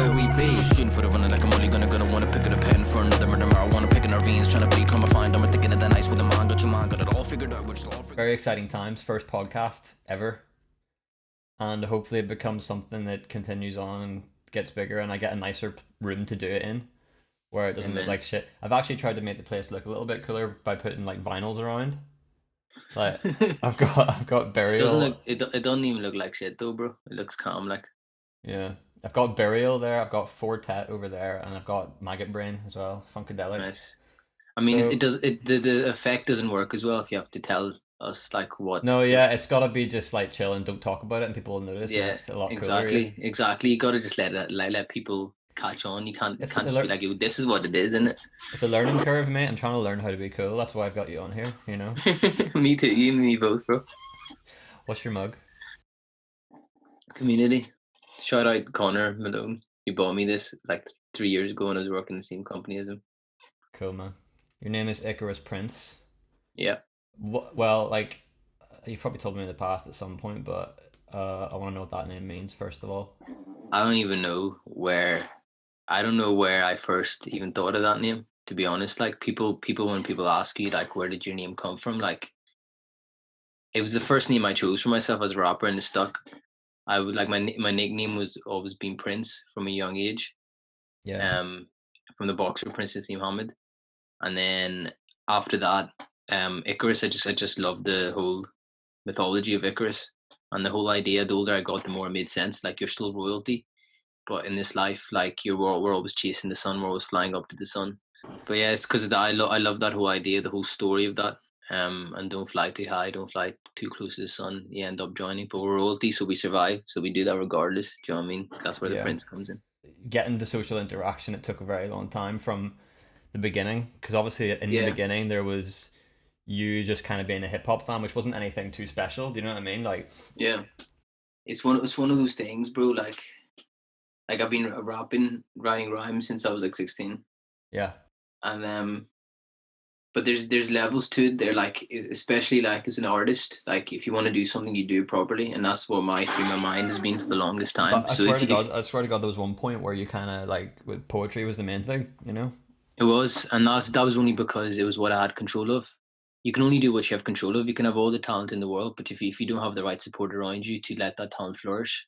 where we be. Shooting for the running like I'm only gonna wanna pick up a pen for another murder marijuana, picking our veins, trying to become a find. I'm thinking of the nights with the man, got your man, got it all figured out. We're just all very exciting times. First podcast ever, and hopefully it becomes something that continues on and gets bigger, and I get a nicer room to do it in, where it doesn't look like shit. I've actually tried to make the place look a little bit cooler by putting like vinyls around. Like I've got burial. It doesn't even look like shit though, bro. It looks calm, like. Yeah, I've got burial there. I've got Fortet over there, and I've got Maggot Brain as well. Funkadelic. Nice. I mean, so, the effect doesn't work as well if you have to tell us like what. No, yeah, it's got to be just like chill and don't talk about it, and people will notice. Yeah, it's a lot exactly, cooler. Exactly. You got to just let people catch on. You can't just be like, this is what it is, isn't it? It's a learning curve, mate. I'm trying to learn how to be cool. That's why I've got you on here. You know. Me too. You and me both, bro. What's your mug? Community. Shout out Connor Malone. He bought me this like 3 years ago when I was working in the same company as him. Cool, man. Your name is Icarus Prince. Yeah. Well, like you've probably told me in the past at some point, but I want to know what that name means first of all. I don't even know where. I don't know where I first even thought of that name. To be honest, like people when people ask you like where did your name come from, like it was the first name I chose for myself as a rapper, and it stuck. I would like my nickname was always been Prince from a young age. Yeah. From the boxer Prince Muhammad, and then after that, Icarus. I just loved the whole mythology of Icarus, and the whole idea. The older I got, the more it made sense. Like you're still royalty, but in this life, like we're always chasing the sun. We're always flying up to the sun. But yeah, it's because of that. I love that whole idea, the whole story of that. And don't fly too high, don't fly too close to the sun. You end up joining, but we're royalty, so we survive. So we do that regardless. Do you know what I mean? That's where the Prince comes in. Getting the social interaction, it took a very long time from the beginning, because obviously in the beginning there was you just kind of being a hip hop fan, which wasn't anything too special. Do you know what I mean? Like, yeah, it's one of those things, bro. Like I've been writing rhymes since I was like 16. Yeah, and but there's levels to it. They're like, especially like as an artist, like if you want to do something, you do it properly, and that's what my mind has been for the longest time. But I swear to God, there was one point where you kind of like with poetry was the main thing, you know. It was, and that was only because it was what I had control of. You can only do what you have control of. You can have all the talent in the world, but if you don't have the right support around you to let that talent flourish,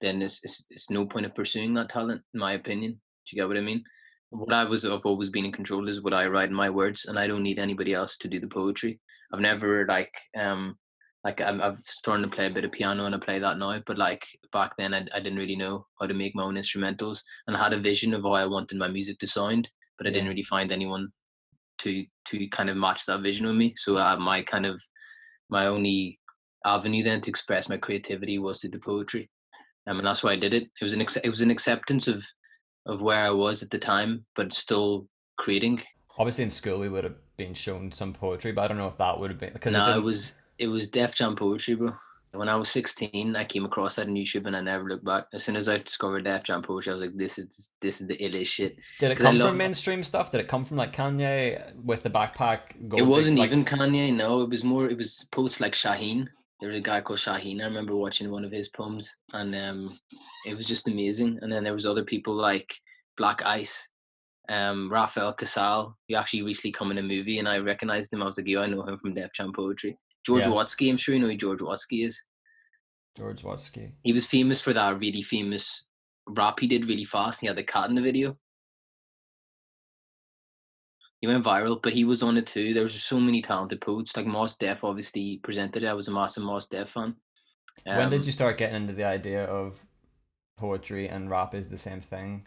then it's no point of pursuing that talent, in my opinion. Do you get what I mean? What I've always been in control is what I write in my words, and I don't need anybody else to do the poetry. I've never I'm starting to play a bit of piano, and I play that now. But like back then, I didn't really know how to make my own instrumentals, and I had a vision of how I wanted my music to sound, but I didn't really find anyone to kind of match that vision with me. So my only avenue then to express my creativity was through the poetry, and that's why I did it. It was an acceptance of where I was at the time, but still creating. Obviously in school we would have been shown some poetry, but I don't know if that would have been because it was Def Jam poetry, bro. When I was 16, I came across that on YouTube, and I never looked back. As soon as I discovered Def Jam poetry, I was like, "This is the illest shit." Did it come from mainstream stuff? Did it come from like Kanye with the backpack? It wasn't even Kanye. No, it was poets like Shaheen. There was a guy called Shaheen. I remember watching one of his poems, and it was just amazing. And then there was other people like Black Ice, Raphael Casal, who actually recently come in a movie, and I recognized him. I was like, "Yo, I know him from Def Jam poetry." George Watsky, I'm sure you know who George Watsky is. George Watsky. He was famous for that really famous rap he did really fast. He had the cat in the video. He went viral, but he was on it too. There was just so many talented poets. Like Mos Def obviously presented it. I was a massive Mos Def fan. When did you start getting into the idea of poetry and rap is the same thing?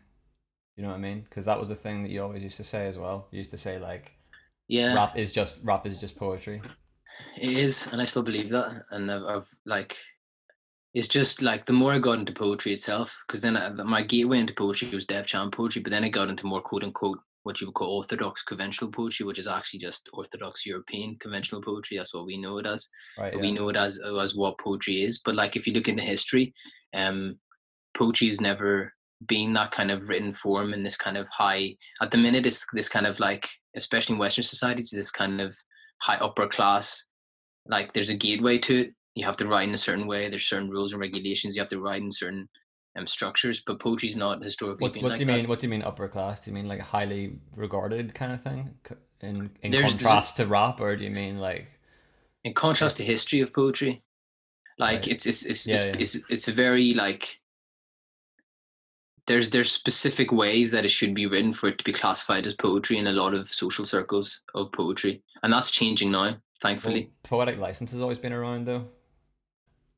You know what I mean? Because that was the thing that you always used to say as well. You used to say like, rap is just poetry. It is, and I still believe that. And I've like, it's just like the more I got into poetry itself, because then my gateway into poetry was Def Jam poetry, but then I got into more quote unquote what you would call orthodox conventional poetry, which is actually just orthodox European conventional poetry. That's what we know it as. Right, we know it as what poetry is. But like if you look into history, poetry has never been that kind of written form in this kind of high. At the minute, it's this kind of like, especially in Western societies, this kind of high upper class. Like there's a gateway to it. You have to write in a certain way. There's certain rules and regulations. You have to write in certain structures, but poetry's not historically been What like do you that. mean? What do you mean upper class? Do you mean like highly regarded kind of thing, in There's contrast to rap, or do you mean like in contrast to it's history of poetry, like right? Yeah, yeah. it's a very like there's specific ways that it should be written for it to be classified as poetry in a lot of social circles of poetry, and that's changing now, Well, thankfully. poetic license has always been around though.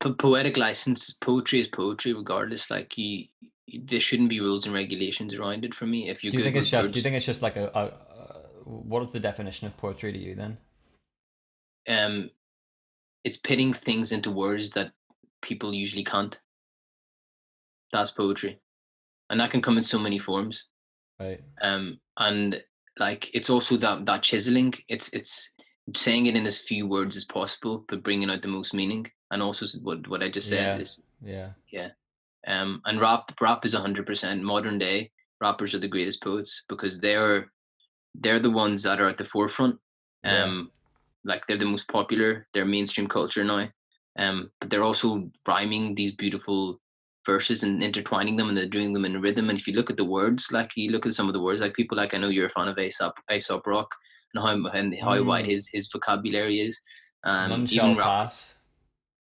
Poetic license, poetry is poetry regardless. Like there shouldn't be rules and regulations around it for me. If you're Do you good think it's with just? Do you words, think it's just like what is the definition of poetry to you then? um, it's pitting things into words that people usually can't. That's poetry, and that can come in so many forms. Right. And like it's also that chiseling. It's saying it in as few words as possible, but bringing out the most meaning. And also what I just said Yeah. is Yeah. yeah. And rap is 100% modern day. Rappers are the greatest poets because they're the ones that are at the forefront. Yeah. Like they're the most popular. They're mainstream culture now. But they're also rhyming these beautiful verses and intertwining them, and they're doing them in rhythm. And if you look at the words, like you look at some of the words, like people like I know you're a fan of Aesop Rock and how wide Mm, his vocabulary is. none Even shall rap, pass.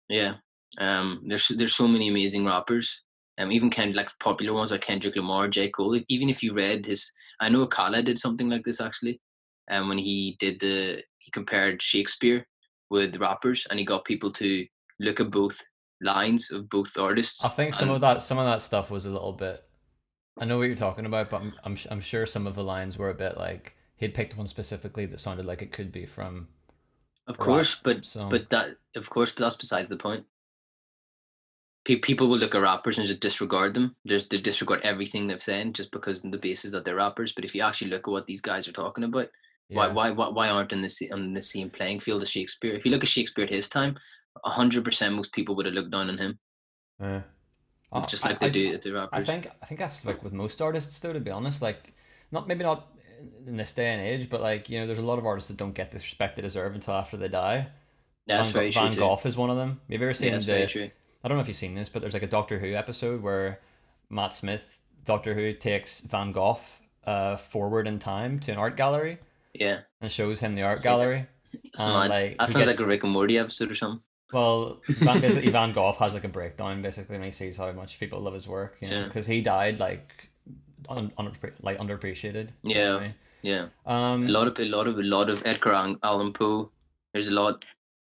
yeah. There's so many amazing rappers. Even like popular ones like Kendrick Lamar, J. Cole. Even if you read his, I know Akala did something like this actually. When he compared Shakespeare with rappers, and he got people to look at both lines of both I artists. think And some of that stuff was a little bit. I know what you're talking about, but I'm sure some of the lines were a bit like he'd picked one specifically that sounded like it could be from of a rap course, but song. but that's besides the point. People will look at rappers and just disregard them. They disregard everything they've said just because on the basis that they're rappers. But if you actually look at what these guys are talking about, Yeah. why aren't on the same playing field as Shakespeare? If you look at Shakespeare at his time, 100% most people would have looked down on him, Yeah. Uh, just I, like they I do at the rappers. I think that's like with most artists though, to be honest. Like not maybe not in this day and age, but like, you know, there's a lot of artists that don't get the respect they deserve until after they die. That's very true Van too. Gogh is one of them. Have you ever Yeah, seen that's very the true. I don't know if you've seen this, but there's like a Doctor Who episode where Matt Smith, Doctor Who, takes Van Gogh forward in time to an art gallery Yeah, and shows him the art it's like gallery, it's and mad. like That he sounds like a gets Rick and Morty episode or something. well, basically Van Gogh has like a breakdown basically when he sees how much people love his work, you know, Yeah, because he died like like underappreciated. You know what yeah, I mean? yeah. Um, A lot of Edgar Allan Poe. There's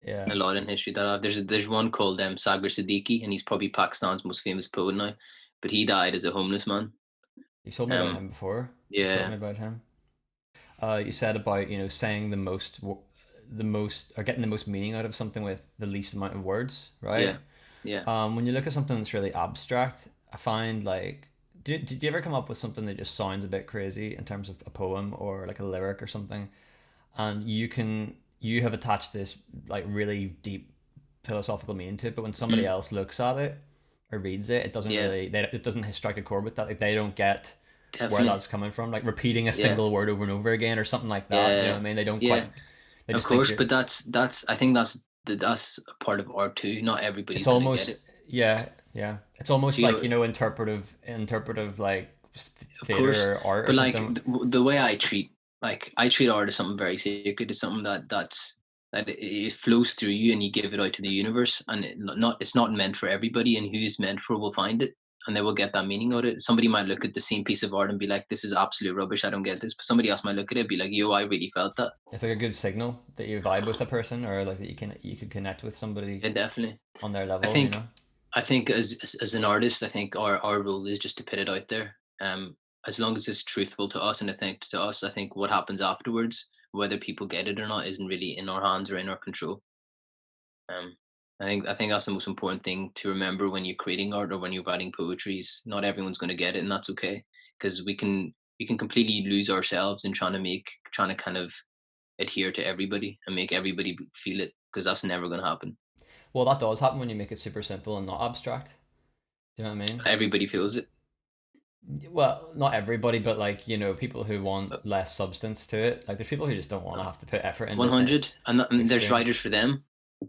yeah, a lot in history that have. There's one called Sagar Siddiqui, and he's probably Pakistan's most famous poet now. But he died as a homeless man. you told me about Um, him before. You told yeah, me about him. You said about, you know, saying the most, or getting the most meaning out of something with the least amount of words, right? yeah, yeah. When you look at something that's really abstract, I find like, did you ever come up with something that just sounds a bit crazy in terms of a poem or like a lyric or something, and you have attached this like really deep philosophical meaning to it, but when somebody Mm, else looks at it or reads it, it doesn't yeah, really it doesn't strike a chord with that. Like they don't get where definitely. that's coming from, like repeating a Yeah, single word over and over again or something like that. Do you know what yeah, I mean? They don't quite. yeah. They Of just think course, you're. but that's. I think that's a part of art too. Not It's everybody's gonna get almost it. yeah, yeah. It's almost Do you like, know? you know, interpretive like Of course, theater or art or but like something. the way I treat art as something very sacred. It's something that it flows through you, and you give it out to the universe, and it's not meant for everybody, and who is meant for will find it, and they will get that meaning out of it. Somebody might look at the same piece of art and be like, "This is absolute rubbish. I don't get this," but somebody else might look at it and be like, "Yo, I really felt that." It's like a good signal that you vibe with a person, or like that you could connect with somebody Yeah, definitely. on their I level. You think know. I think as an artist, I think our role is just to put it out there. As long as it's truthful to us and authentic to us, I think what happens afterwards, whether people get it or not, isn't really in our hands or in our control. Um, I think that's the most important thing to remember when you're creating art or when you're writing poetry. Is not everyone's going to get it, and that's okay, because we can completely lose ourselves in trying to kind of adhere to everybody and make everybody feel it, because that's never going to happen. Well, that does happen when you make it super simple and not abstract. Do you know what I mean? Everybody feels it. Well, not everybody, but like, you know, people who Uh, want less substance to it. Like, there's people who just don't want to have to put effort into 100, and there's experience. writers for them.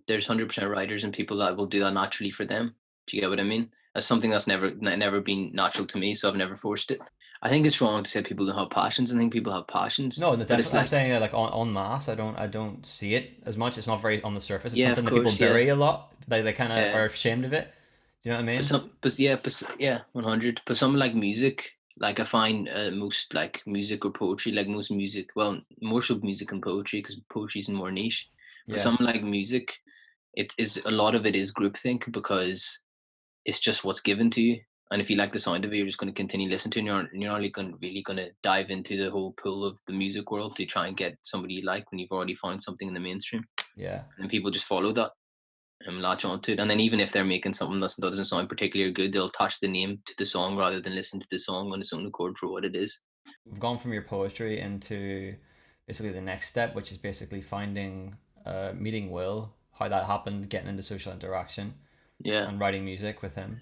There's 100% writers and people that will do that naturally for them. Do you get what I mean? That's something that's never been natural to me, so I've never forced it. I think it's wrong to say people don't have passions. I think people have passions, No, but it's I'm like, saying like on mass. I don't see it as much. It's not very on the surface. It's yeah, of something that people course, yeah, bury a lot. They kind of yeah. are ashamed of it. Do you know what I mean? Yeah, 100. But something like music, like I find most like music or poetry, like most music, well, more so music and poetry because poetry is more niche. But Yeah, something like music, it is a lot of it is groupthink because it's just what's given to you. And if you like the sound of it, you're just going to continue listening to it. And you're not really going to dive into the whole pool of the music world to try and get somebody you like when you've already found something in the mainstream. yeah. And people just follow that and latch onto it. And then even if they're making something that doesn't sound particularly good, they'll attach the name to the song rather than listen to the song on its own accord for what it is. We've gone from your poetry into basically the next step, which is basically finding, meeting Will, how that happened, getting into social interaction, Yeah. and writing music with him.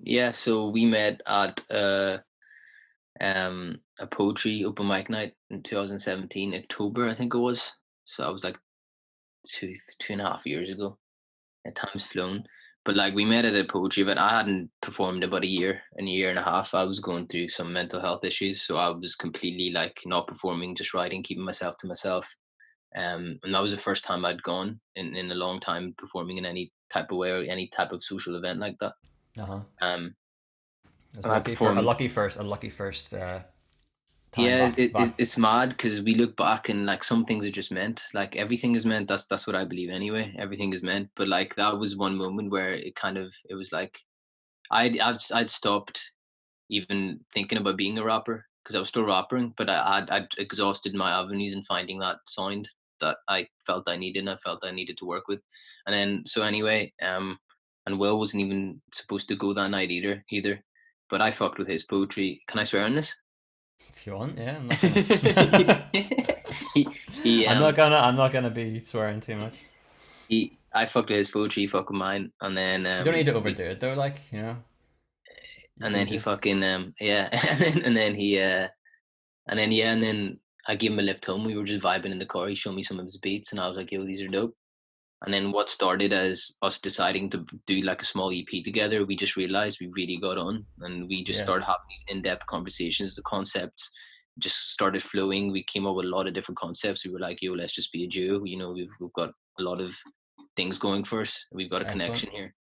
Yeah. So we met at a poetry open mic night in 2017, October, I think it was. So I was like 2.5 years ago. Time's flown. But like we met at a poetry event. I hadn't performed about a year and a half. I was going through some mental health issues, so I was completely like not performing, just writing, keeping myself to myself. And that was the first time I'd gone in a long time performing in any type of way or any type of social event like that. Uh huh. Um, It was and I performed. a lucky first time Yeah, back. it's mad because we look back and like some things are just meant. Like everything is meant. That's what I believe anyway. Everything is meant. But like that was one moment where it was like I'd stopped even thinking about being a rapper because I was still rapping, but I'd exhausted my avenues in finding that sound that I felt I needed and I felt I needed to work with. And then so anyway, and Will wasn't even supposed to go that night either. But I fucked with his poetry. Can I swear on this? If you want, yeah, I'm not gonna. he he I'm not gonna be swearing too much. I fucked with his poetry, he fucked with mine, and then You don't need to overdo it though, like you can he just. fucking yeah, and then I gave him a lift home. We were just vibing in the car. He showed me some of his beats, and I was like, "Yo, these are dope." And then what started as us deciding to do like a small EP together, we just realized we really got on, and we just Yeah, started having these in-depth conversations. The concepts just started flowing. We came up with a lot of different concepts. We were like, "Yo, let's just be a duo." We've got a lot of things going for us. We've got a excellent. connection here.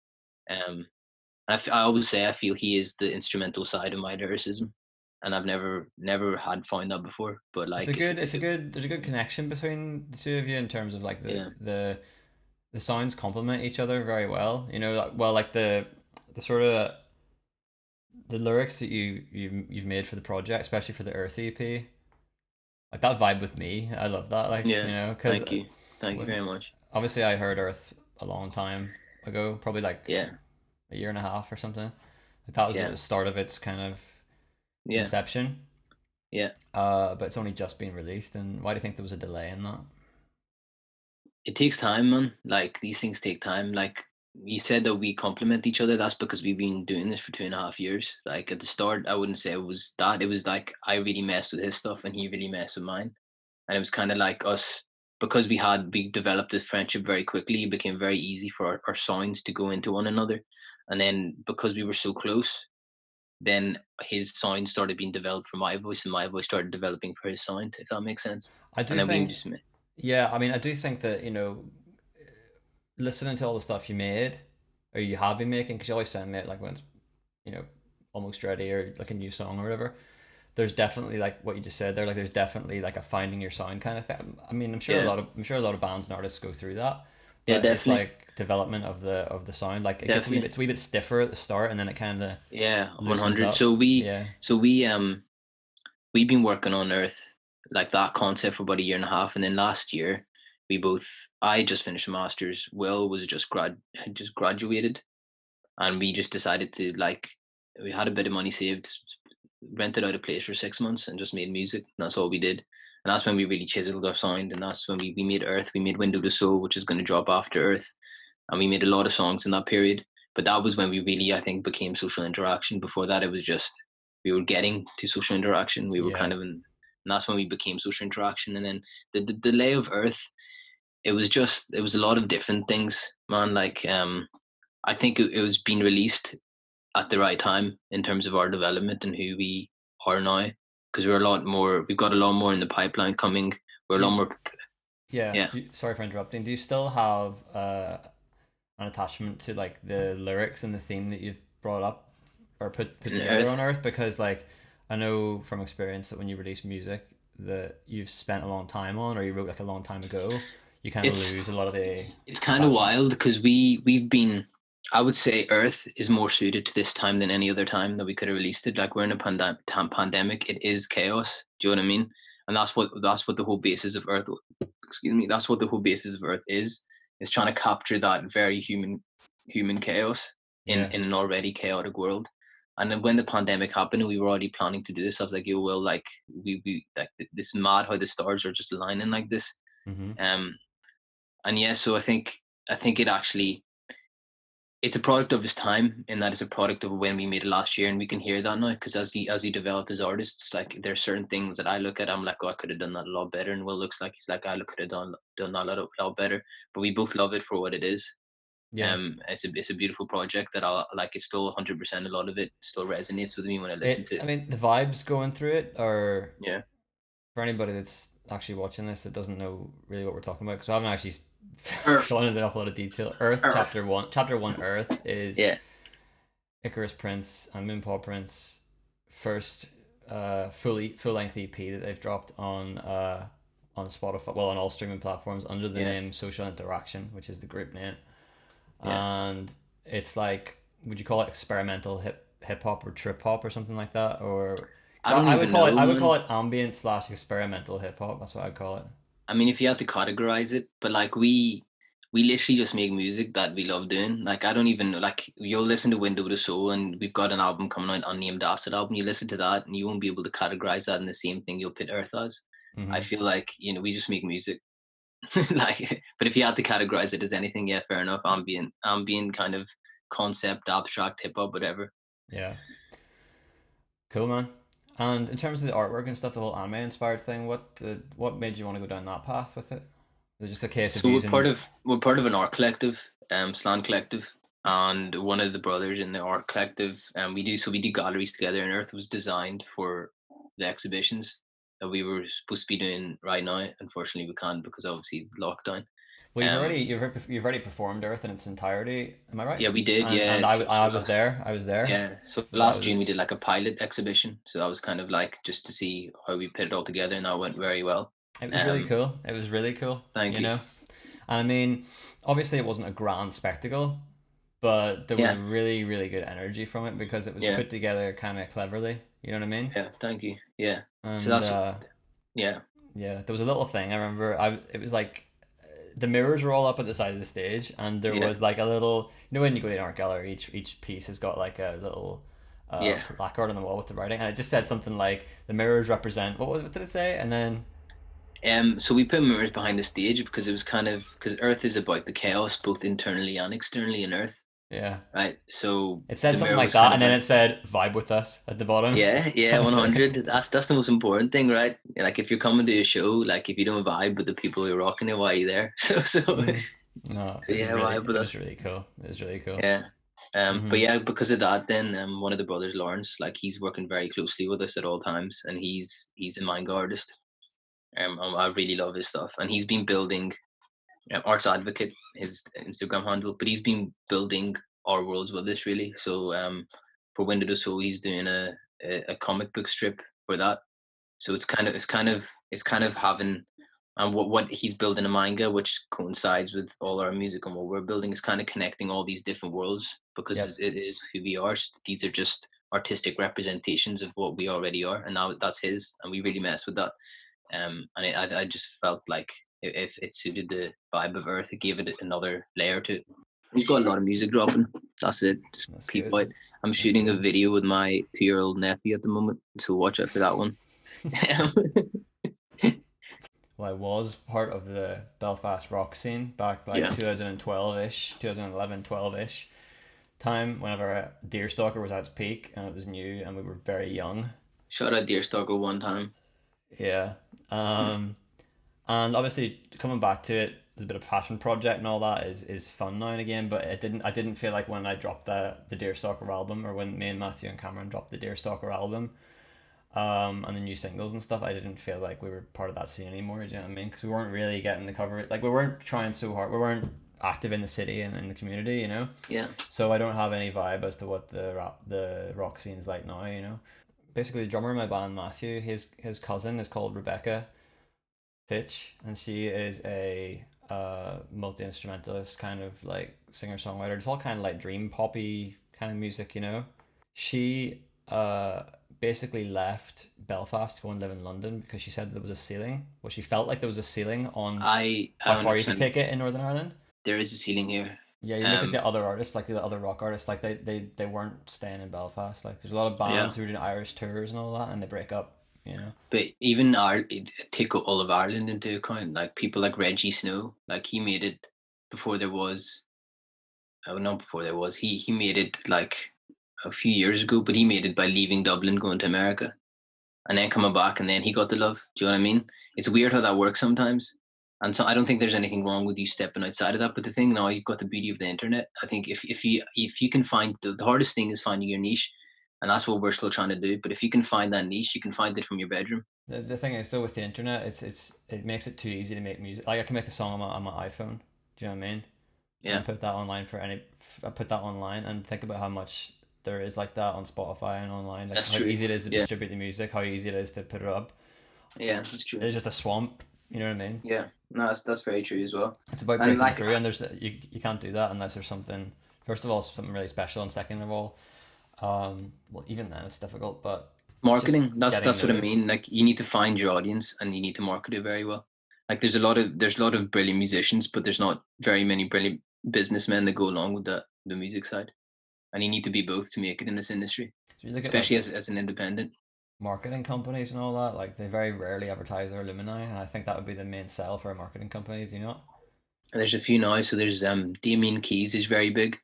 Um, I always say I feel he is the instrumental side of my lyricism, and I've never had found that before. But like, It's a good. There's a good connection between the two of you in terms of like yeah, the sounds complement each other very well. Like the sort of the lyrics that you've made for the project, especially for the Earth EP, like that vibe with me. I love that. Like yeah. because Thank you very much. obviously I heard Earth a long time ago, probably like Yeah, a year and a half or something. Like that was yeah, the start of its kind of yeah, inception. yeah. But it's only just been released, and why do you think there was a delay in that? It takes time, man. Like these things take time. Like you said that we complement each other. That's because we've been doing this for 2.5 years. Like at the start, I wouldn't say it was that. It was like I really messed with his stuff and he really messed with mine. And it was kind of like us because we developed a friendship very quickly. It became very easy for our sounds to go into one another. And then because we were so close, then his sound started being developed for my voice, and my voice started developing for his sound. If that makes sense. I And do then we think, just yeah, I mean, I do think that listening to all the stuff you made or you have been making, because you always send me it like when it's you know almost ready or like a new song or whatever. There's definitely like what you just said there. Like there's definitely like a finding your sound kind of thing. I mean, yeah, I'm sure a lot of bands and artists go through that, yeah, but it's definitely, like development of the sound. Like definitely. it's a wee bit stiffer at the start, and then it kind of Yeah, loosens 100. up. Yeah, We've been working on Earth like that concept for about a year and a half, and then last year we both I just finished a master's. Will was had just graduated, and we just decided to like we had a bit of money saved, rented out a place for 6 months, and just made music. And that's all we did, and that's when we really chiseled our sound, and that's when we made Earth. We made Window to Soul, which is going to drop after Earth, and we made a lot of songs in that period. But that was when we really, I think, became social interaction. Before that, it was just we were getting to social interaction. We were kind yeah. of in, and that's when we became social interaction. And then the delay of Earth, it was a lot of different things, man. Like I think it was being released at the right time in terms of our development and who we are now, because we've got a lot more in the pipeline coming. We're a lot more. Yeah. Yeah. Sorry for interrupting. Do you still have an attachment to like the lyrics and the theme that you've brought up or put In together on Earth. Earth? Because like I know from experience that when you release music that you've spent a long time on or you wrote like a long time ago, you kind of It's lose a lot of the it's kind of attachment. wild because we've been. I would say Earth is more suited to this time than any other time that we could have released it. Like we're in a pandemic. It is chaos. Do you know what I mean? And that's what the whole basis of Earth. Excuse me. That's what the whole basis of Earth is trying to capture that very human chaos Yeah. in an already chaotic world. And then when the pandemic happened, we were already planning to do this. I was like, "Yo, Will, like we like this mad how the stars are just aligning like this." Mm-hmm. Um, and yeah, so I think it's a product of his time, in that it's a product of when we made it last year, and we can hear that now because as you develop as artists, like there's certain things that I look at, I'm like, oh, I could have done that a lot better, and Will looks like he's like, I could have done that a lot better, but we both love it for what it is. Yeah. It's a beautiful project that I like. It's still 100%. A lot of it still resonates with me when I listen to I it. mean, the vibes going through it are Yeah, for anybody that's actually watching this that doesn't know really what we're talking about because I haven't actually Earth, gone into an awful lot of detail. Earth Earth. chapter 1 Earth is Yeah, Icarus Prince and Moonpaw Prince first full length EP that they've dropped on Spotify, well on all streaming platforms under the yeah, name Social Interaction, which is the group name, yeah. and it's like, would you call it experimental hip hop or trip hop or something like that, or I don't even know, I would call man. it ambient slash experimental hip hop. That's what I'd call it. I mean, if you had to categorize it, but like we literally just make music that we love doing. Like I don't even know. Like you'll listen to Window to Soul, and we've got an album coming out, Unnamed Acid album. You listen to that, and you won't be able to categorize that in the same thing you'll put Earth as. I Mm-hmm. feel like we just make music. Like, but if you had to categorize it as anything, yeah, fair enough. Ambient kind of concept, abstract, hip hop, whatever. Yeah, cool, man. And in terms of the artwork and stuff, the whole anime inspired thing, what made you want to go down that path with it? Was it just a case of So using? we're part of an art collective, Slant Collective, and one of the brothers in the art collective, we do galleries together. And Earth was designed for the exhibitions that we were supposed to be doing right now. Unfortunately, we can't because obviously lockdown. Well, Um, you've already performed Earth in its entirety. Am I right? yeah, we did. And Yeah, so I was last there. I was there. yeah, so So that last June we was did like a pilot exhibition. So that was kind of like just to see how we put it all together, and that went very well. it was really Um, cool. It was really cool. thank You you. know, and I mean, obviously it wasn't a grand spectacle, but there was Yeah, a really really good energy from it because it was yeah, put together kind of cleverly. You know what I mean? yeah. Thank you. Yeah. So And that's yeah, yeah, there was a little thing I remember. It was like the mirrors were all up at the side of the stage, and there yeah, was like a little. You know, when you go to an art gallery, each piece has got like a little yeah. placard on the wall with the writing, and it just said something like the mirrors represent. What did it say? And then So we put mirrors behind the stage because it was kind of because Earth is about the chaos both internally and externally in Earth, yeah, right? So it said the something mirror like was kind that, of and then like, it said "vibe with us" at the bottom. yeah, I yeah, was like, 100. That's the most important thing, right? Like if you're coming to a show, like if you don't vibe with the people who are rocking it, why are you there? mm, no, So yeah, vibe with it was us. really cool. It was really cool. Yeah. But Hmm. yeah, because of that, then one of the brothers, Lawrence, like he's working very closely with us at all times, and he's a manga artist. I really love his stuff, and he's been building Arts Advocate, his Instagram handle, but he's been building our worlds with us really. So for Window to Soul, he's doing a comic book strip for that. So it's kind of having and what he's building a manga, which coincides with all our music and what we're building, is kind of connecting all these different worlds because Yep. it is who we are. These are just artistic representations of what we already are, and now that's his, and we really mess with that. And I just felt like if it suited the vibe of Earth, it gave it another layer to it. He's got a lot of music dropping. That's it. Just That's peep good. out. I'm That's shooting a good. video with my 2-year-old nephew at the moment, so watch out for that one. Well, I was part of the Belfast rock scene back like Yeah. 2012-ish, 2011, 12-ish time whenever Deerstalker was at its peak and it was new and we were very young. Shout out Deerstalker one time. Yeah. And obviously coming back to it, there's a bit of passion project and all that is fun now and again. But I didn't feel like when I dropped the Deerstalker album, or when me and Matthew and Cameron dropped the Deerstalker album, and the new singles and stuff, I didn't feel like we were part of that scene anymore. Do you know what I mean? Because we weren't really getting the cover. Like, we weren't trying so hard. We weren't active in the city and in the community, you know. Yeah. So I don't have any vibe as to what the rock scene's like now, you know. Basically, the drummer in my band, Matthew, his cousin is called Rebecca Fitch, and she is a multi instrumentalist, kind of like singer songwriter. It's all kind of like dream poppy kind of music, you know. She basically left Belfast to go and live in London because she said there was a ceiling. Well, she felt like there was a ceiling on how far you could take it in Northern Ireland. There is a ceiling here. Yeah, you look at the other artists, like the other rock artists, like they weren't staying in Belfast. Like, there's a lot of bands who are doing Irish tours and all that, and they break up, you know. But even take all of Ireland into account, like people like Reggie Snow, like he made it before there was, oh, not before there was, he made it like a few years ago, but he made it by leaving Dublin, going to America, and then coming back, and then he got the love. Do you know what I mean? It's weird how that works sometimes. And so I don't think there's anything wrong with you stepping outside of that. But the thing now, you've got the beauty of the internet. I think if you can find the hardest thing is finding your niche, and that's what we're still trying to do. But if you can find that niche, you can find it from your bedroom. The thing is, though, with the internet, it makes it too easy to make music. Like, I can make a song on my iPhone. Do you know what I mean? Yeah. And put that online I put that online, and think about how much there is like that on Spotify and online. Like, that's how true. easy it is to distribute the music, how easy it is to put it up. Yeah, that's true. It's just a swamp. You know what I mean? Yeah, no, that's very true as well. It's about breaking through, and you can't do that unless there's something. First of all, something really special, and second of all, well, even then it's difficult. But marketing, that's what I mean. Like, you need to find your audience, and you need to market it very well. Like, there's a lot of brilliant musicians, but there's not very many brilliant businessmen that go along with the music side, and you need to be both to make it in this industry, especially as an independent. Marketing companies and all that, like, they very rarely advertise their alumni, and I think that would be the main sell for a marketing company. Do you know? And there's a few now. So there's Damien Keys is very big.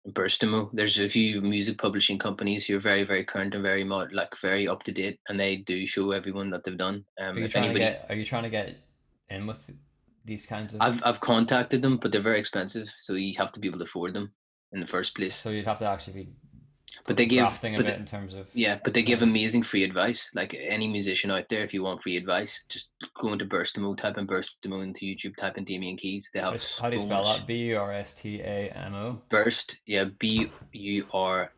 Burstimo. There's a few music publishing companies who are very, very current and very very up to date, and they do show everyone that they've done. Are you trying to get in with these kinds of? I've contacted them, but they're very expensive, so you have to be able to afford them in the first place. So you'd have to actually be. But they give in terms of but they give amazing free advice. Like, any musician out there, if you want free advice, just go into Burstimo, type in Burstimo into YouTube, type in Damien Keys. They have how do you spell that? Burstamo. Burst, yeah, Burstimo.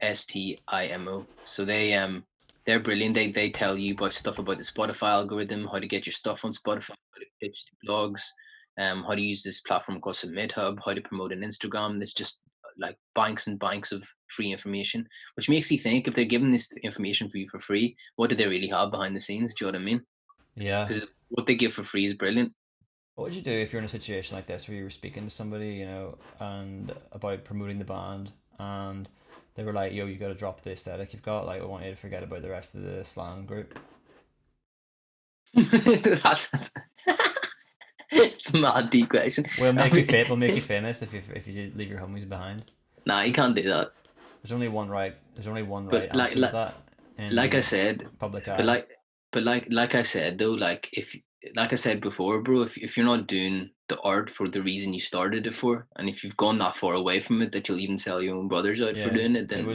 So they're brilliant. They tell you stuff about the Spotify algorithm, how to get your stuff on Spotify, how to pitch to blogs, how to use this platform called Submit Hub, how to promote an Instagram. There's just like banks and banks of free information, which makes you think, if they're giving this information for you for free, what do they really have behind the scenes? Do you know what I mean? Yeah. Because what they give for free is brilliant. What would you do if you're in a situation like this where you were speaking to somebody, you know, and about promoting the band, and they were like, yo, you got to drop the aesthetic you've got, like, I want you to forget about the rest of the slam group? It's a mad deep question. We'll make you famous if you leave your homies behind. Nah, you can't do that. There's only one right answer to that. Like I said, public eye. But like I said though, like I said before, bro, if you're not doing the art for the reason you started it for, and if you've gone that far away from it that you'll even sell your own brothers out for doing it, then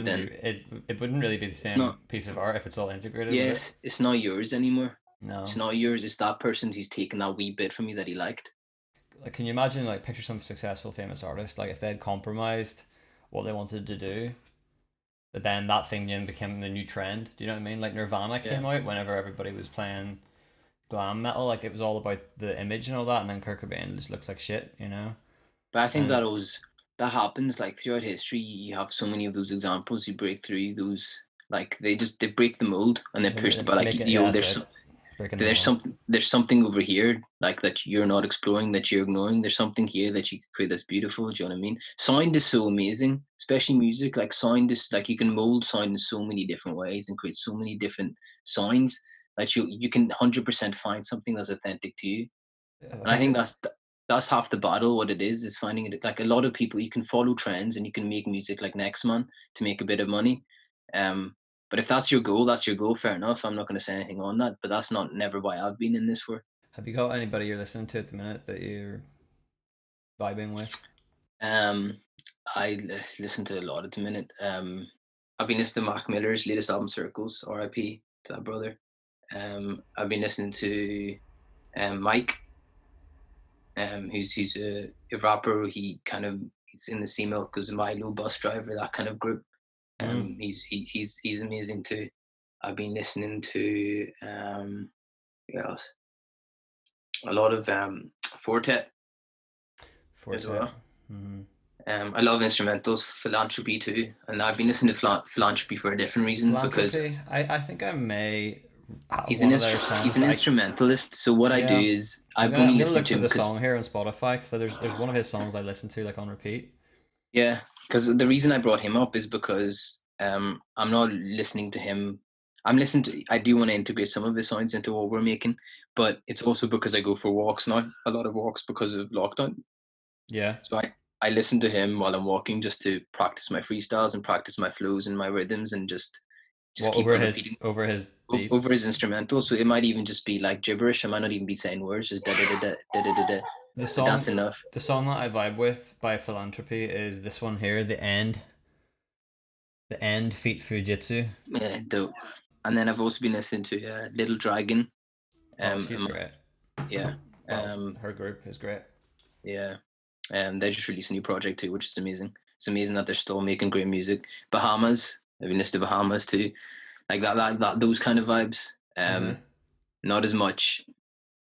it wouldn't really be the same piece of art if it's all integrated. Yes, it's not yours anymore. No, it's not yours. It's that person who's taken that wee bit from you that he liked. Like, can you imagine, like, picture some successful famous artist, like, if they had compromised what they wanted to do, but then that thing then became the new trend. Do you know what I mean? Like, Nirvana came out whenever everybody was playing glam metal, like, it was all about the image and all that, and then Kurt Cobain just looks like shit, you know. But I think that happens, like, throughout history. You have so many of those examples. You break through those, like, they break the mold and they push the, like, there's something over here, like, that you're not exploring, that you're ignoring. There's something here that you could create that's beautiful. Do you know what I mean? Sound is so amazing, especially music. Like, sound is, like, you can mold sound in so many different ways and create so many different sounds that you can 100% find something that's authentic to you. And I think that's half the battle. What it is finding it. Like, a lot of people, you can follow trends and you can make music like next man to make a bit of money. But if that's your goal, fair enough. I'm not going to say anything on that, but that's never why I've been in this for. Have you got anybody you're listening to at the minute that you're vibing with? I listen to a lot at the minute. I've been listening to Mac Miller's latest album, Circles, R.I.P. to that brother. I've been listening to Mike, he's a rapper. He's in the C Milk as a Milo bus driver, that kind of group. He's amazing too. I've been listening to who else? A lot of Forte as Forte. well. I love instrumentals, philanthropy too, and I've been listening to philanthropy for a different reason because Philanthropy. I think I may have he's one of their songs. he's an instrumentalist. So what I do Yeah. is I'm I've gonna, only I'm gonna listened look to for him the because song here on Spotify because there's one of his songs I listen to like on repeat. yeah, because the reason I brought him up is because I'm not listening to him. I do want to integrate some of his sounds into what we're making, but it's also because I go for walks now, a lot of walks because of lockdown. Yeah. So I listen to him while I'm walking just to practice my freestyles and practice my flows and my rhythms and just Well, keep on repeating over his beats. over his instrumental. So it might even just be like gibberish. I might not even be saying words, just da da da da da da da da. The But that's song enough. the song that I vibe with by Philanthropy is this one here, The End. The End feat Fujitsu. Yeah, dope. And then I've also been listening to Little Dragon. Oh, she's great. Yeah. Well, her group is great. Yeah. They just released a new project too, which is amazing. It's amazing that they're still making great music. Bahamas. I've been listening to Bahamas too. Like that those kind of vibes. Not as much.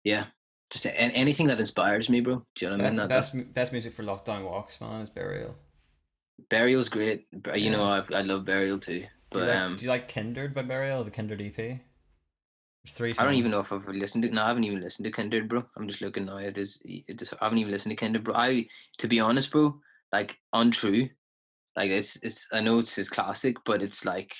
Yeah. Just anything that inspires me, bro. Do you know what I mean? Best music for lockdown walks, man, is Burial. Burial's great. You know, Yeah. I love Burial too. But Do you like Kindred by Burial, the Kindred EP? There's 3 I don't even know songs. if I've listened to. No, I haven't even listened to Kindred, bro. I'm just looking now. It is. It just. I haven't even listened to Kindred, bro. To be honest, bro, like Untrue, like it's. I know it's his classic, but it's like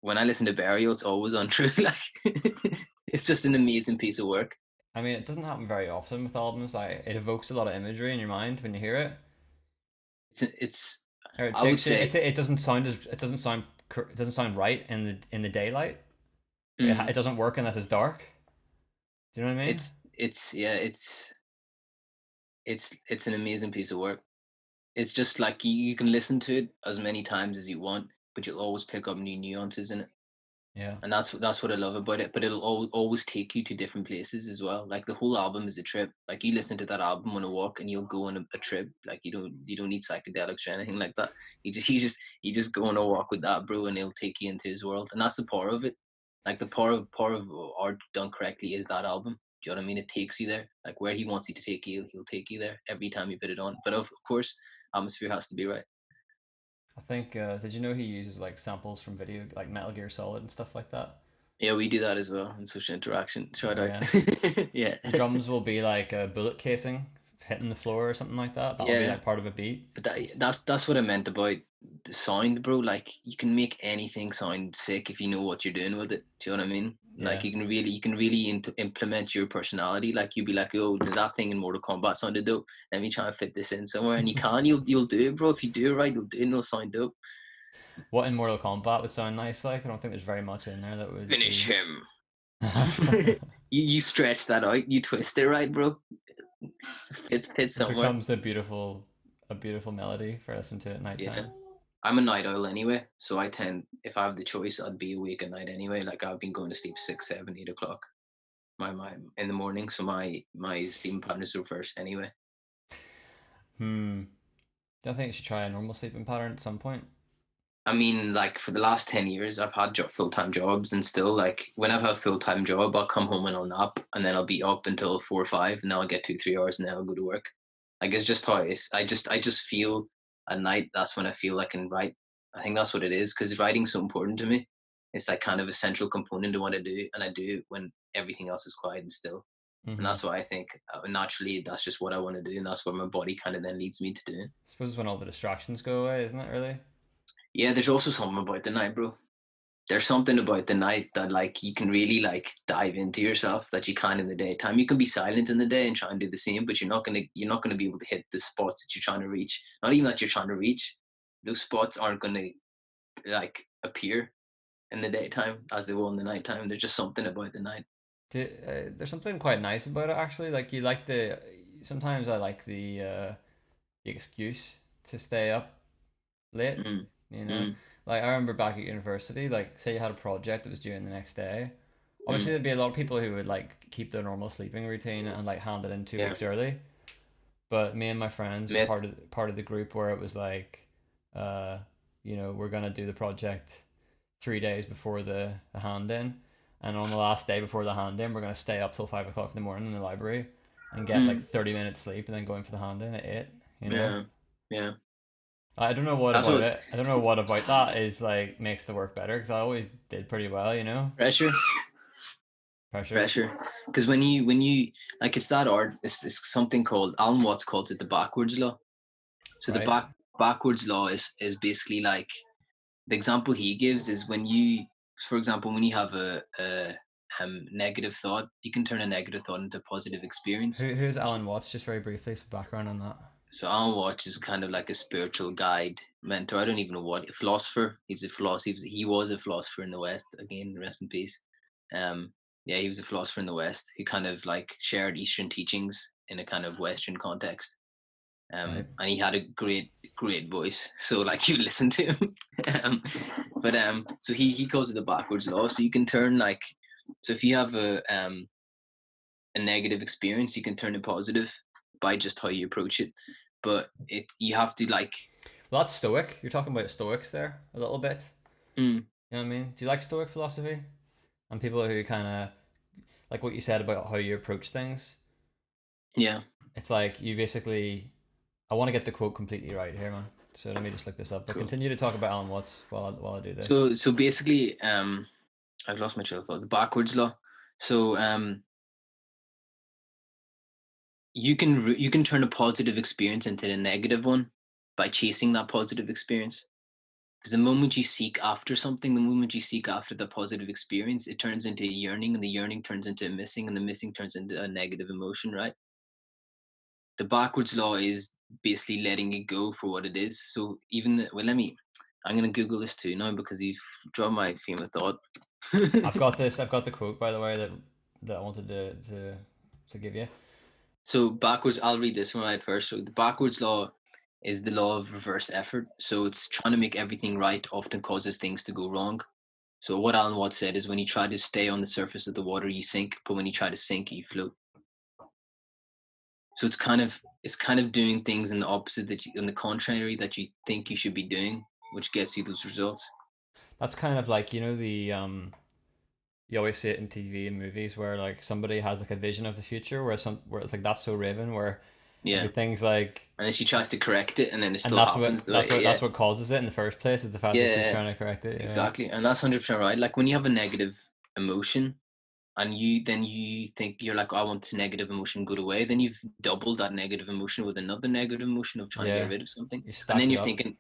when I listen to Burial, it's always untrue. Like it's just an amazing piece of work. I mean, it doesn't happen very often with albums. Like, it evokes a lot of imagery in your mind when you hear it. It's. Or it I would takes you. say. It doesn't sound it doesn't sound right in the daylight. Mm, It doesn't work unless it's dark. Do you know what I mean? it's yeah. It's an amazing piece of work. It's just like you can listen to it as many times as you want, but you'll always pick up new nuances in it. Yeah. And that's what I love about it. But it'll always take you to different places as well. Like the whole album is a trip. Like you listen to that album on a walk, and you'll go on a trip. Like you don't need psychedelics or anything like that. You just go on a walk with that, bro, and it'll take you into his world. And that's the power of it. Like the power of art done correctly is that album. Do you know what I mean? It takes you there. Like where he wants you to take you, he'll take you there every time you put it on. But of course, atmosphere has to be right. I think. Did you know he uses like samples from video, like Metal Gear Solid and stuff like that? Yeah, we do that as well in social interaction. Shout Oh out. yeah. Yeah. The drums will be like a bullet casing hitting the floor or something like that. That'll be Yeah. like part of a beat. But that's what I meant about the sound, bro. Like you can make anything sound sick if you know what you're doing with it. Do you know what I mean? Yeah. Like you can really implement your personality. Like you'd be like, oh, that thing in Mortal Kombat sounded dope. Let me try and fit this in somewhere, and you can. You'll do it, bro. If you do it right, you'll do it. And it'll sound dope. What in Mortal Kombat would sound nice like? I don't think there's very much in there that would Finish be. him. You stretch that out. You twist it right, bro. It's fit It somewhere. becomes a beautiful melody for listening to at Yeah. nighttime. I'm a night owl anyway, so I tend, if I have the choice, I'd be awake at night anyway. Like I've been going to sleep 6, 7, 8 o'clock my in the morning, so my sleeping patterns reverse anyway. Hmm. Do I think you should try a normal sleeping pattern at some point? I mean, like for the last 10 years, I've had full time jobs, and still, like when I've had a full time job, I'll come home and I'll nap, and then I'll be up until 4 or 5, and then I'll get 2, 3 hours, and then I'll go to work. Like it's just how it is. I just feel at night. That's when I feel I can write. I think that's what it is because writing's so important to me. It's like kind of a central component to what I do, and I do it when everything else is quiet and still. And Mm-hmm. that's why I think naturally that's just what I want to do, and that's what my body kind of then leads me to do. I suppose when all the distractions go away, isn't it? Really? Yeah, there's also something about the night, bro. There's something about the night that like you can really like dive into yourself that you can in the daytime. You can be silent in the day and try and do the same, but you're not gonna be able to hit the spots that you're trying to reach. Not even that you're trying to reach. Those spots aren't gonna like appear in the daytime as they will in the nighttime. There's just something about the night. There's something quite nice about it actually. Like you like the. Sometimes I like the the excuse to stay up late. Mm. You know, Mm. like I remember back at university, like say you had a project that was due in the next day. Obviously, Mm. there'd be a lot of people who would like keep their normal sleeping routine and like hand it in two Yeah. weeks early. But me and my friends were Myth. part of the group where it was like, uh, we're gonna do the project 3 days before the hand in, and on the last day before the hand in, we're gonna stay up till 5 o'clock in the morning in the library and get like Mm. 30 minutes sleep, and then go in for the hand in at 8. You know, Yeah. Yeah. I don't know what That's about what it. I don't know what about that is like makes the work better because I always did pretty well. pressure. Pressure. Pressure. Because when you like, it's that art. It's something called, Alan Watts calls it the backwards law. So the Right. backwards law is basically like, the example he gives is when you, for example, when you have a negative thought, you can turn a negative thought into a positive experience. Who's Alan Watts? Just very briefly, some background on that. So Alan Watts is kind of like a spiritual guide, mentor. I don't even know what, a philosopher. He's a philosopher. He was a philosopher in the West. Again, rest in peace. Yeah, he was a philosopher in the West. He kind of like shared Eastern teachings in a kind of Western context. Right. And he had a great voice. So like, you listen to him. But so he calls it the backwards law. So you can turn like, so if you have a negative experience, you can turn it positive by just how you approach it. But you have to like, Well, that's Stoic. You're talking about Stoics there a little bit. mm, You know what I mean? Do you like Stoic philosophy? And people who kind of like what you said about how you approach things. yeah. It's like you basically. I want to get the quote completely right here, man. So let me just look this up. But Cool. continue to talk about Alan Watts while I do this. So basically, I've lost my train of thought. The backwards law. So you can turn a positive experience into a negative one by chasing that positive experience. Because the moment you seek after something, the moment you seek after the positive experience, it turns into a yearning, and the yearning turns into a missing, and the missing turns into a negative emotion, right? The backwards law is basically letting it go for what it is. So well, I'm gonna Google this too now because you've drawn my frame of thought. I've got this. I've got the quote by the way that I wanted to give you. So backwards, I'll read this one right first. So the backwards law is the law of reverse effort. So it's trying to make everything right often causes things to go wrong. So what Alan Watts said is, when you try to stay on the surface of the water, you sink, but when you try to sink, you float. So it's kind of doing things in the opposite, in the contrary that you think you should be doing, which gets you those results. That's kind of like the you always see it in TV and movies where like somebody has like a vision of the future where it's like that's so Raven where Yeah. everything's like And then she tries to correct it, and then it and still happens. that's what causes it in the first place is the fact that she's Yeah, trying to correct it. Yeah. exactly. And that's 100% right. Like, when you have a negative emotion, and you think, you're like, oh, I want this negative emotion to go away, then you've doubled that negative emotion with another negative emotion of trying to Yeah. get rid of something. You And stack then it you're up. thinking,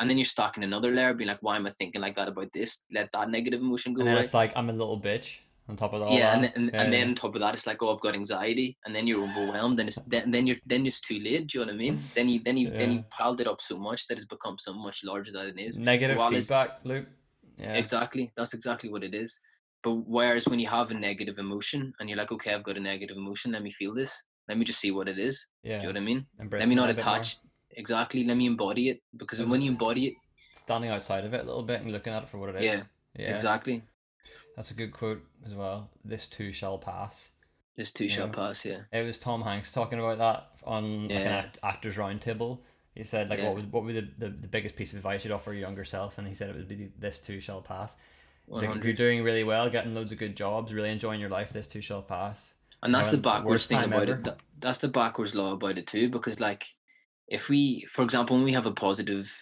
and then you're stacking another layer, being like, why am I thinking like that about this? Let that negative emotion go And then away. it's like I'm a little bitch on top of all Yeah, and that. and, Yeah, and then yeah. on top of that, it's like, oh, I've got anxiety, and then you're overwhelmed, and then it's too late. Do you know what I mean? Then Yeah. you piled it up so much that it's become so much larger than it is. So Negative while it's feedback loop. Yeah. exactly, that's exactly what it is. But whereas when you have a negative emotion and you're like, okay, I've got a negative emotion, let me feel this. Let me just see what it is. Do Yeah. you know what I mean? Let me Embracing not that a bit more. attach. Exactly. Let me embody it, because when you embody it, Standing outside of it a little bit and looking at it for what it is. yeah, Yeah. exactly. That's a good quote as well. This too shall pass. This too You shall know, pass. Yeah, it was Tom Hanks talking about that on like an yeah, actors roundtable. He said like yeah. what would the biggest piece of advice you'd offer your younger self, and he said it would be this too shall pass. He's One like if you're hundred. doing really well, getting loads of good jobs, really enjoying your life, this too shall pass. And You're that's the having the backwards worst thing time about ever. it. That's the backwards law about it too, because like, if we, for example, when we have a positive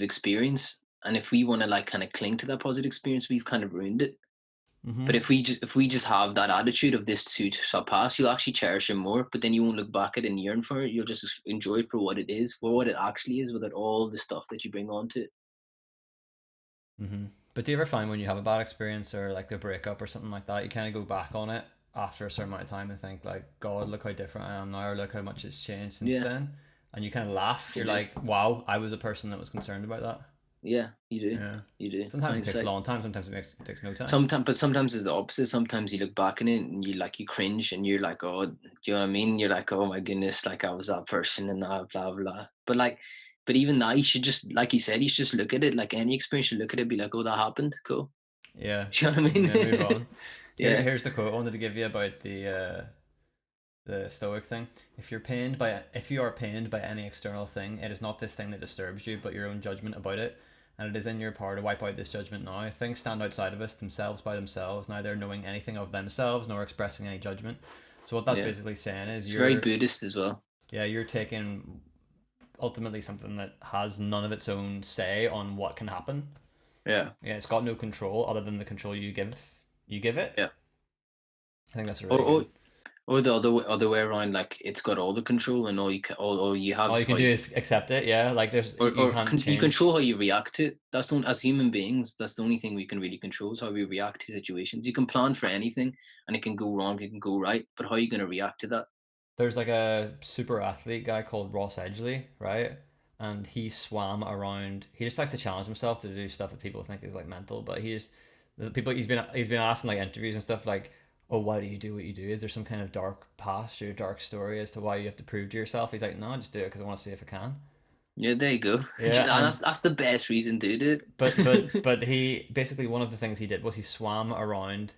experience, and if we want to like kind of cling to that positive experience, we've kind of ruined it. Mm-hmm. But if we just have that attitude of this too shall pass, you'll actually cherish it more. But then you won't look back at it and yearn for it. You'll just enjoy it for what it is, for what it actually is, without all the stuff that you bring onto it. Mm-hmm. But do you ever find when you have a bad experience or like a breakup or something like that, you kind of go back on it after a certain amount of time and think like, God, look how different I am now, or look how much it's changed since Yeah, then, and you kind of laugh. you You're do. like, wow, I was a person that was concerned about that. Yeah, you do. Yeah. You do. Sometimes it takes a Hindsight. long time. Sometimes it takes no time. Sometimes it's the opposite. Sometimes you look back on it and you cringe and you're like, oh, do you know what I mean? You're like, oh my goodness, like I was that person and that, blah blah. But even that, you should just, like you said, you should just look at it like any experience. You look at it, be like, oh, that happened, cool. Yeah. Do you know what I mean? Yeah. Move on. Yeah. Here's the quote I wanted to give you about the stoic thing. If you are pained by any external thing, it is not this thing that disturbs you, but your own judgment about it. And it is in your power to wipe out this judgment now. Things stand outside of us, themselves by themselves, neither knowing anything of themselves nor expressing any judgment. So what that's Yeah. basically saying is It's very Buddhist as well. yeah, you're taking ultimately something that has none of its own say on what can happen. Yeah. Yeah, it's got no control other than the control you give it. Yeah. I think that's a Or really or, good. or the other way around, like it's got all the control and all you have All is you can do is accept it. Yeah, like there's you can't you change. control how you react to it. That's the, as human beings, that's the only thing we can really control is how we react to situations. You can plan for anything and it can go wrong, it can go right, but how are you going to react to that? There's like a super athlete guy called Ross Edgley, right? And he swam around. He just likes to challenge himself to do stuff that people think is like mental, but he just the people he's been asked in like interviews and stuff like, "Oh, why do you do what you do? Is there some kind of dark past or dark story as to why you have to prove to yourself?" He's like, "No, I just do it because I want to see if I can." Yeah, there you go. Yeah, and That's the best reason to do but it. he basically one of the things he did was he swam around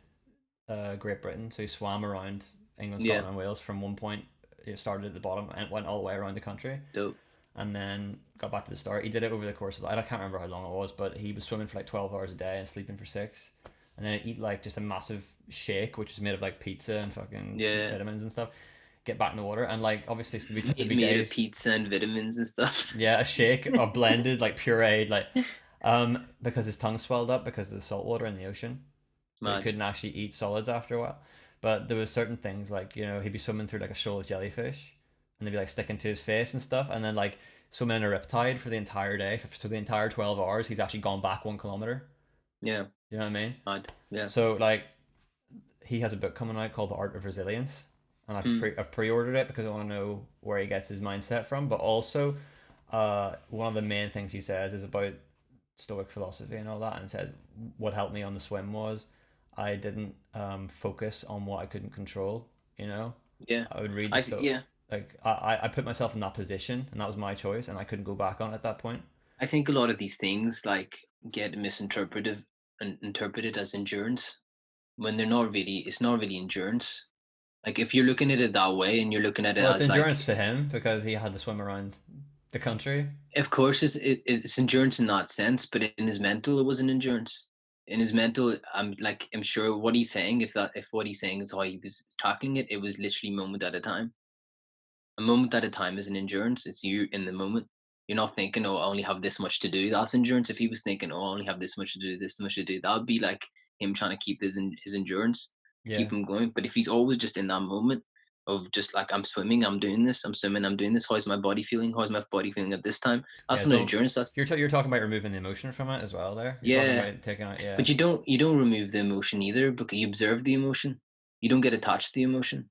Great Britain. So he swam around England, Yeah, Scotland, and Wales from one point. He started at the bottom and went all the way around the country, dope. and then got back to the start. He did it over the course of I can't remember how long it was, but he was swimming for like 12 hours a day and sleeping for 6, and then he'd eat like just a massive shake, which is made of like pizza and fucking Yeah, vitamins and stuff. Get back in the water and like obviously there'd be made of days. pizza and vitamins and stuff. Yeah, a shake of blended like pureed like because his tongue swelled up because of the salt water in the ocean, so he Mad. couldn't actually eat solids after a while. But there was certain things like he'd be swimming through like a shoal of jellyfish, and they'd be like sticking to his face and stuff, and then like swimming in a riptide for the entire day, so the entire 12 hours, he's actually gone back 1 kilometer. Yeah, You know what I mean? mad. Yeah. So like he has a book coming out called The Art of Resilience, and I've pre-ordered it because I want to know where he gets his mindset from. But also, one of the main things he says is about Stoic philosophy and all that, and it says what helped me on the swim was I didn't focus on what I couldn't control. Yeah. I would read the I stuff. yeah. Like I put myself in that position, and that was my choice, and I couldn't go back on it at that point. I think a lot of these things like get misinterpreted and interpreted as endurance when they're not really. It's not really endurance. Like if you're looking at it that way and you're looking at it Well, it's as endurance like, to him because he had to swim around the country. of course, it's endurance in that sense, but in his mental, it wasn't endurance. In his mental, I'm sure what he's saying, if what he's saying is how he was tackling it, it was literally moment at a time. A moment at a time is an endurance. It's you in the moment. You're not thinking, oh, I only have this much to do. That's endurance. If he was thinking, oh, I only have this much to do, this much to do, that would be like him trying to keep his endurance, Yeah. keep him going. But if he's always just in that moment of just like, I'm swimming, I'm doing this, I'm swimming, I'm doing this. How's my body feeling? How's my body feeling at this time? Yeah, That's not don't endurance. That's you're talking about removing the emotion from it as well. There, you're talking yeah. about taking out. Yeah, But you don't remove the emotion either because you observe the emotion. You don't get attached to the emotion.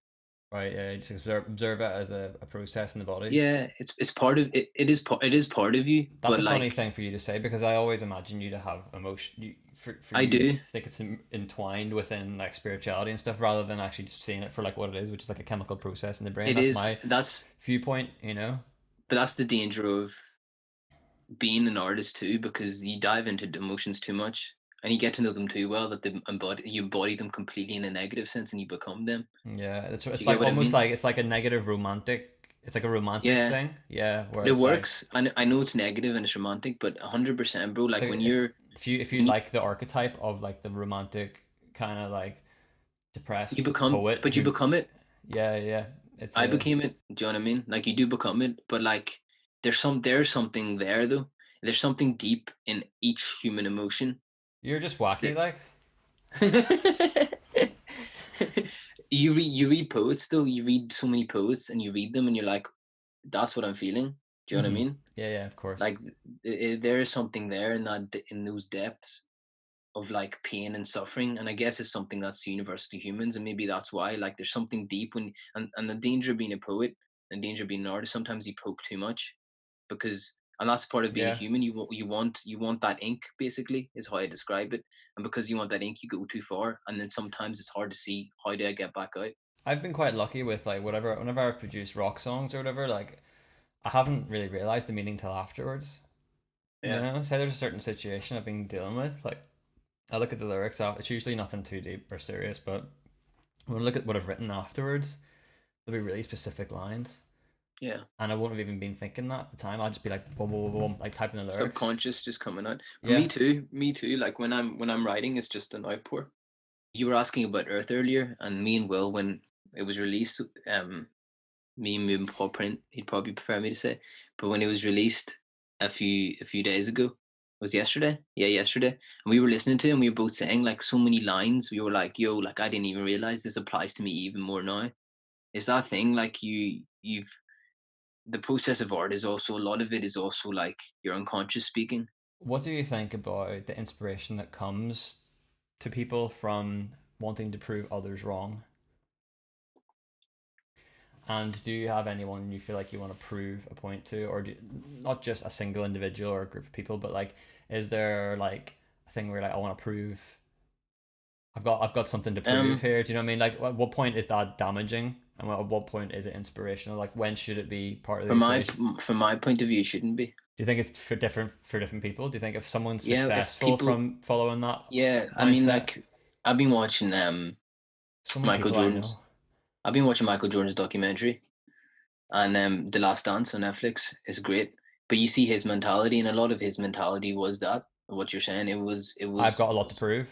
right. Yeah, you just observe it as a process in the body. Yeah, it's part of it. It is part of you. That's But a funny like thing for you to say because I always imagine you to have emotion. For I you to do. think it's entwined within like spirituality and stuff, rather than actually just seeing it for like what it is, which is like a chemical process in the brain. It That's is my that's viewpoint. You know. but that's the danger of being an artist too, because you dive into the emotions too much and you get to know them too well that you embody them completely in a negative sense and you become them. Yeah, Do it's you get like what I almost mean? like it's like a negative romantic. It's like a romantic Yeah, thing. Yeah, where but it it's like works. I know it's negative and it's romantic, but 100%, bro. it's Like like when you're if you when like the archetype of like the romantic kind of like depressed you become, poet but you who become it. yeah it's I a became it. Do you know what I mean? Like you do become it, but like there's something there though. There's something deep in each human emotion you're just wacky that like you read poets though. You read so many poets and you read them and you're like, that's what I'm feeling. Do you know what I hmm mean? yeah of course Like there is something there in in those depths of like pain and suffering, and I guess it's something that's universal to humans, and maybe that's why like there's something deep when and the danger of being a poet and danger of being an artist. Sometimes you poke too much because and that's part of being a Yeah. human. You want that ink, basically, is how I describe it. And because you want that ink, you go too far, and then sometimes it's hard to see how do I get back out. I've been quite lucky with like whenever I've produced rock songs or whatever, like I haven't really realized the meaning till afterwards. You Yeah. know, say there's a certain situation I've been dealing with, like I look at the lyrics out. It's usually nothing too deep or serious, but when I look at what I've written afterwards, there'll be really specific lines, Yeah. and I won't have even been thinking that at the time. I'll just be like, boom, boom, boom, boom, like typing the lyrics. Subconscious just coming out. Yeah. Me too. Like when I'm writing, it's just an outpour. You were asking about Earth earlier, and me and Will, when it was released, me and Paul Print, he'd probably prefer me to say, but when it was released a few days ago, was yesterday? Yeah, yesterday. And we were listening to it, and we were both saying like so many lines. We were like, "Yo, like I didn't even realize this applies to me even more now." It's that thing like you've the process of art is also a lot of it is also like your unconscious speaking. What do you think about the inspiration that comes to people from wanting to prove others wrong? And do you have anyone you feel like you want to prove a point to, or not just a single individual or a group of people, but like, is there like a thing where like I want to prove I've got something to prove here? Do you know what I mean? Like, at what point is that damaging, and at what point is it inspirational? Like, when should it be part of the equation? From my point of view, it shouldn't be. Do you think it's for different people? Do you think if someone's Yeah, successful from following that yeah, mindset? I mean, like I've been watching so many Michael people Jordan's. I've been watching Michael Jordan's documentary, and The Last Dance on Netflix is great. But you see his mentality, and a lot of his mentality was that what you're saying. I've got a lot to prove.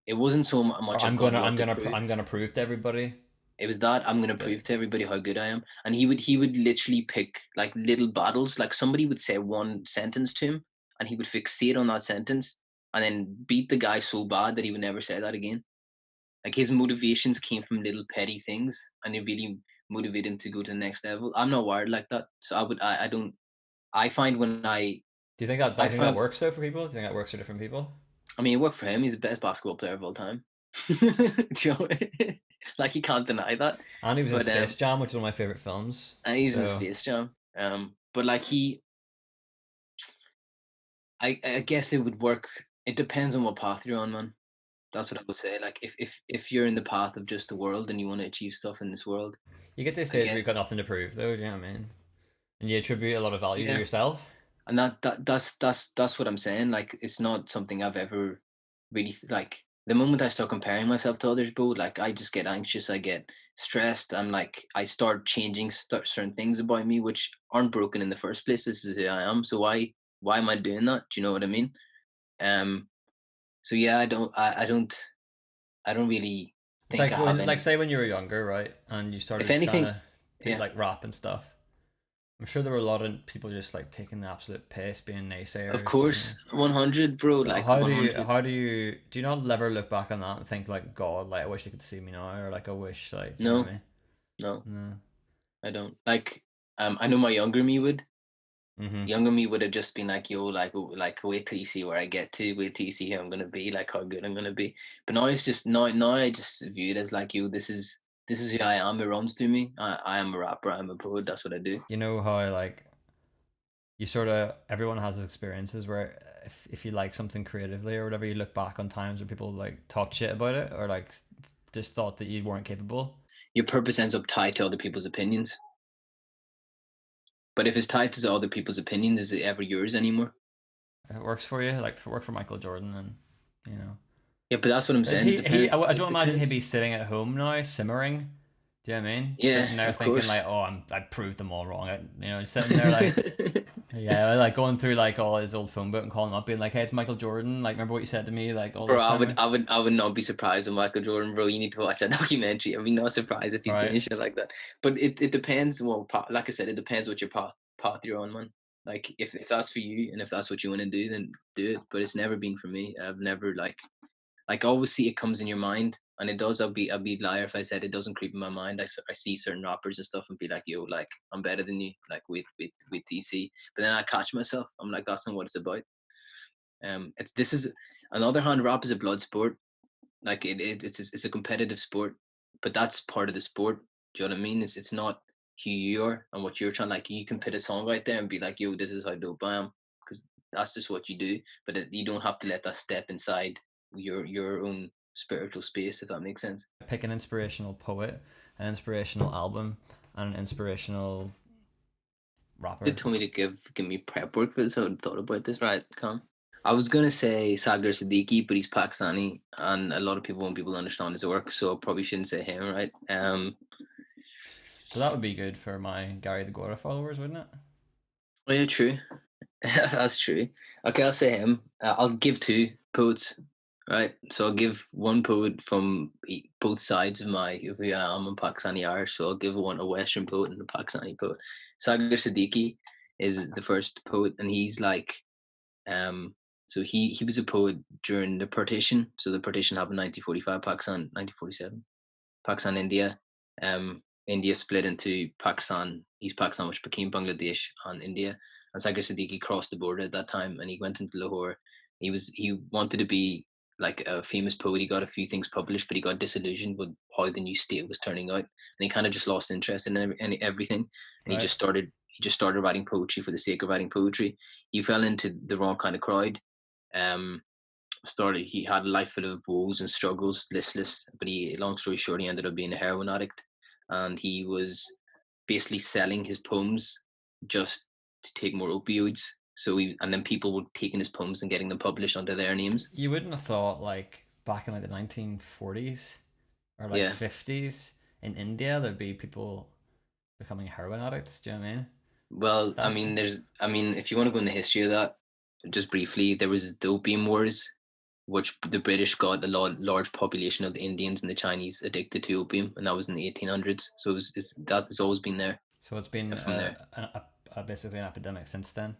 It wasn't so much. Or I'm gonna prove to everybody. It was that I'm gonna prove to everybody how good I am. And he would literally pick like little battles. Like somebody would say one sentence to him, and he would fixate on that sentence, and then beat the guy so bad that he would never say that again. Like his motivations came from little petty things, and it really motivated him to go to the next level. I'm not wired like that, so I don't. I find when Do you think that I think that find works though for people? Do you think that works for different people? I mean, it worked for him. He's the best basketball player of all time. Do you know? Like you can't deny that. And he was in But Space Jam, which is one of my favorite films. and he's in So Space Jam. But like I guess it would work. It depends on what path you're on, man. That's what I would say. Like if you're in the path of just the world and you want to achieve stuff in this world, you get to a stage where you've got nothing to prove, though. Do you know what I mean? And you attribute a lot of value to yeah. yourself. And that's what I'm saying. Like it's not something I've ever really like. The moment I start comparing myself to others, bro, like I just get anxious. I get stressed. I'm like I start changing certain things about me which aren't broken in the first place. This is who I am. So why am I doing that? Do you know what I mean? Um. So yeah, I don't really It's think like I have any. like say when you were younger, right, and you started If anything, trying to yeah. like rap and stuff. I'm sure there were a lot of people just like taking the absolute piss, being naysayers. Of course, 100, bro. But Like how 100. do you not ever look back on that and think like, God, like I wish they could see me now, or like I wish like, do you know what I mean? No, No. I don't. Like, I know my younger me would. Mm-hmm. Younger me would have just been like, yo, like wait till you see where I get to, wait till you see who I'm gonna be, like how good I'm gonna be. But now it's just now I just view it as like, yo, this is who I am. It runs through me. I am a rapper. I'm a poet. That's what I do. You know how like you sort of everyone has experiences where if you like something creatively or whatever, you look back on times where people like talk shit about it or like just thought that you weren't capable. Your purpose ends up tied to other people's opinions. But if it's tied to other people's opinions, is it ever yours anymore? If it works for you, like if it worked for Michael Jordan, then you know. Yeah, but that's what I'm saying. I don't imagine he'd be sitting at home now, simmering. Do you know what I mean? Yeah, sitting there of thinking course. like, oh, I proved them all wrong. You know, sitting there like, yeah, like going through like all his old phone book and calling him up, being like, hey, it's Michael Jordan. Like, remember what you said to me? Like, all Bro, this time. I would not be surprised with Michael Jordan, bro. You need to watch that documentary. I'd be not surprised if he's doing shit like that. But it depends. Well, like I said, it depends what your path you're on, man. Like if that's for you and if that's what you want to do, then do it. But it's never been for me. I've never like I always see it comes in your mind, and it does. I'd be a liar if I said it doesn't creep in my mind. I see certain rappers and stuff and be like, yo, like I'm better than you, like with DC. But then I catch myself. I'm like, that's not what it's about. This is on the other hand, rap is a blood sport. Like it's a competitive sport, but that's part of the sport. Do you know what I mean? It's not who you are and what you're trying. Like you can put a song out there and be like, "Yo, this is how dope I am," because that's just what you do. But you don't have to let that step inside your own spiritual space, if that makes sense. Pick an inspirational poet, an inspirational album, and an inspirational rapper. You told me to give me prep work for this. I would thought about this, right? Come. I was gonna say Sagar Siddiqui, but he's Pakistani, and a lot of people won't be able to understand his work, so I probably shouldn't say him, right? So that would be good for my Gary the Gora followers, wouldn't it? Oh yeah, true. That's true. Okay, I'll say him. I'll give two poets, right? So I'll give one poet from both sides of my who I am, a Pakistani Irish. So I'll give one a Western poet and a Pakistani poet. Sagar Siddiqui is the first poet, and he's like, so he was a poet during the partition. So the partition happened 1945, Pakistan 1947, Pakistan, India. India split into Pakistan, East Pakistan, which became Bangladesh, and India. And Sagar Siddiqui crossed the border at that time, and he went into Lahore. He wanted to be like a famous poet. He got a few things published, but he got disillusioned with how the new state was turning out, and he kind of just lost interest in everything. And Right. he just started writing poetry for the sake of writing poetry. He fell into the wrong kind of crowd. Um, he had a life full of woes and struggles, listless. But long story short, he ended up being a heroin addict, and he was basically selling his poems just to take more opioids. And then people were taking his poems and getting them published under their names. You wouldn't have thought like back in like the 1940s or like Yeah. 50s in India there'd be people becoming heroin addicts. Do you know what I mean? Well, That's if you want to go in the history of that, just briefly, there was the Opium Wars, which the British got a large population of the Indians and the Chinese addicted to opium, and that was in the 1800s. So it's always been there. so it's been From there, basically an epidemic since then.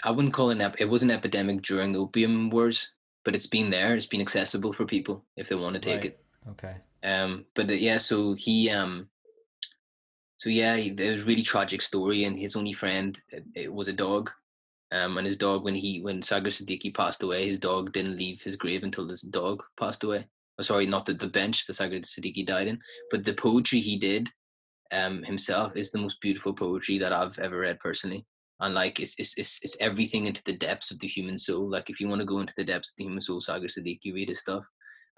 I wouldn't call it it was an epidemic during the Opium Wars, but it's been there. It's been accessible for people if they want to take Right. it. Okay. But yeah, there was a really tragic story, and his only friend it was a dog. And his dog, when Sagar Siddiqui passed away, his dog didn't leave his grave until his dog passed away. Oh, sorry, not the bench that Sagar Siddiqui died in, but the poetry he did himself is the most beautiful poetry that I've ever read personally. And like it's everything into the depths of the human soul. Like if you want to go into the depths of the human soul, Sagar Siddiqui, read his stuff.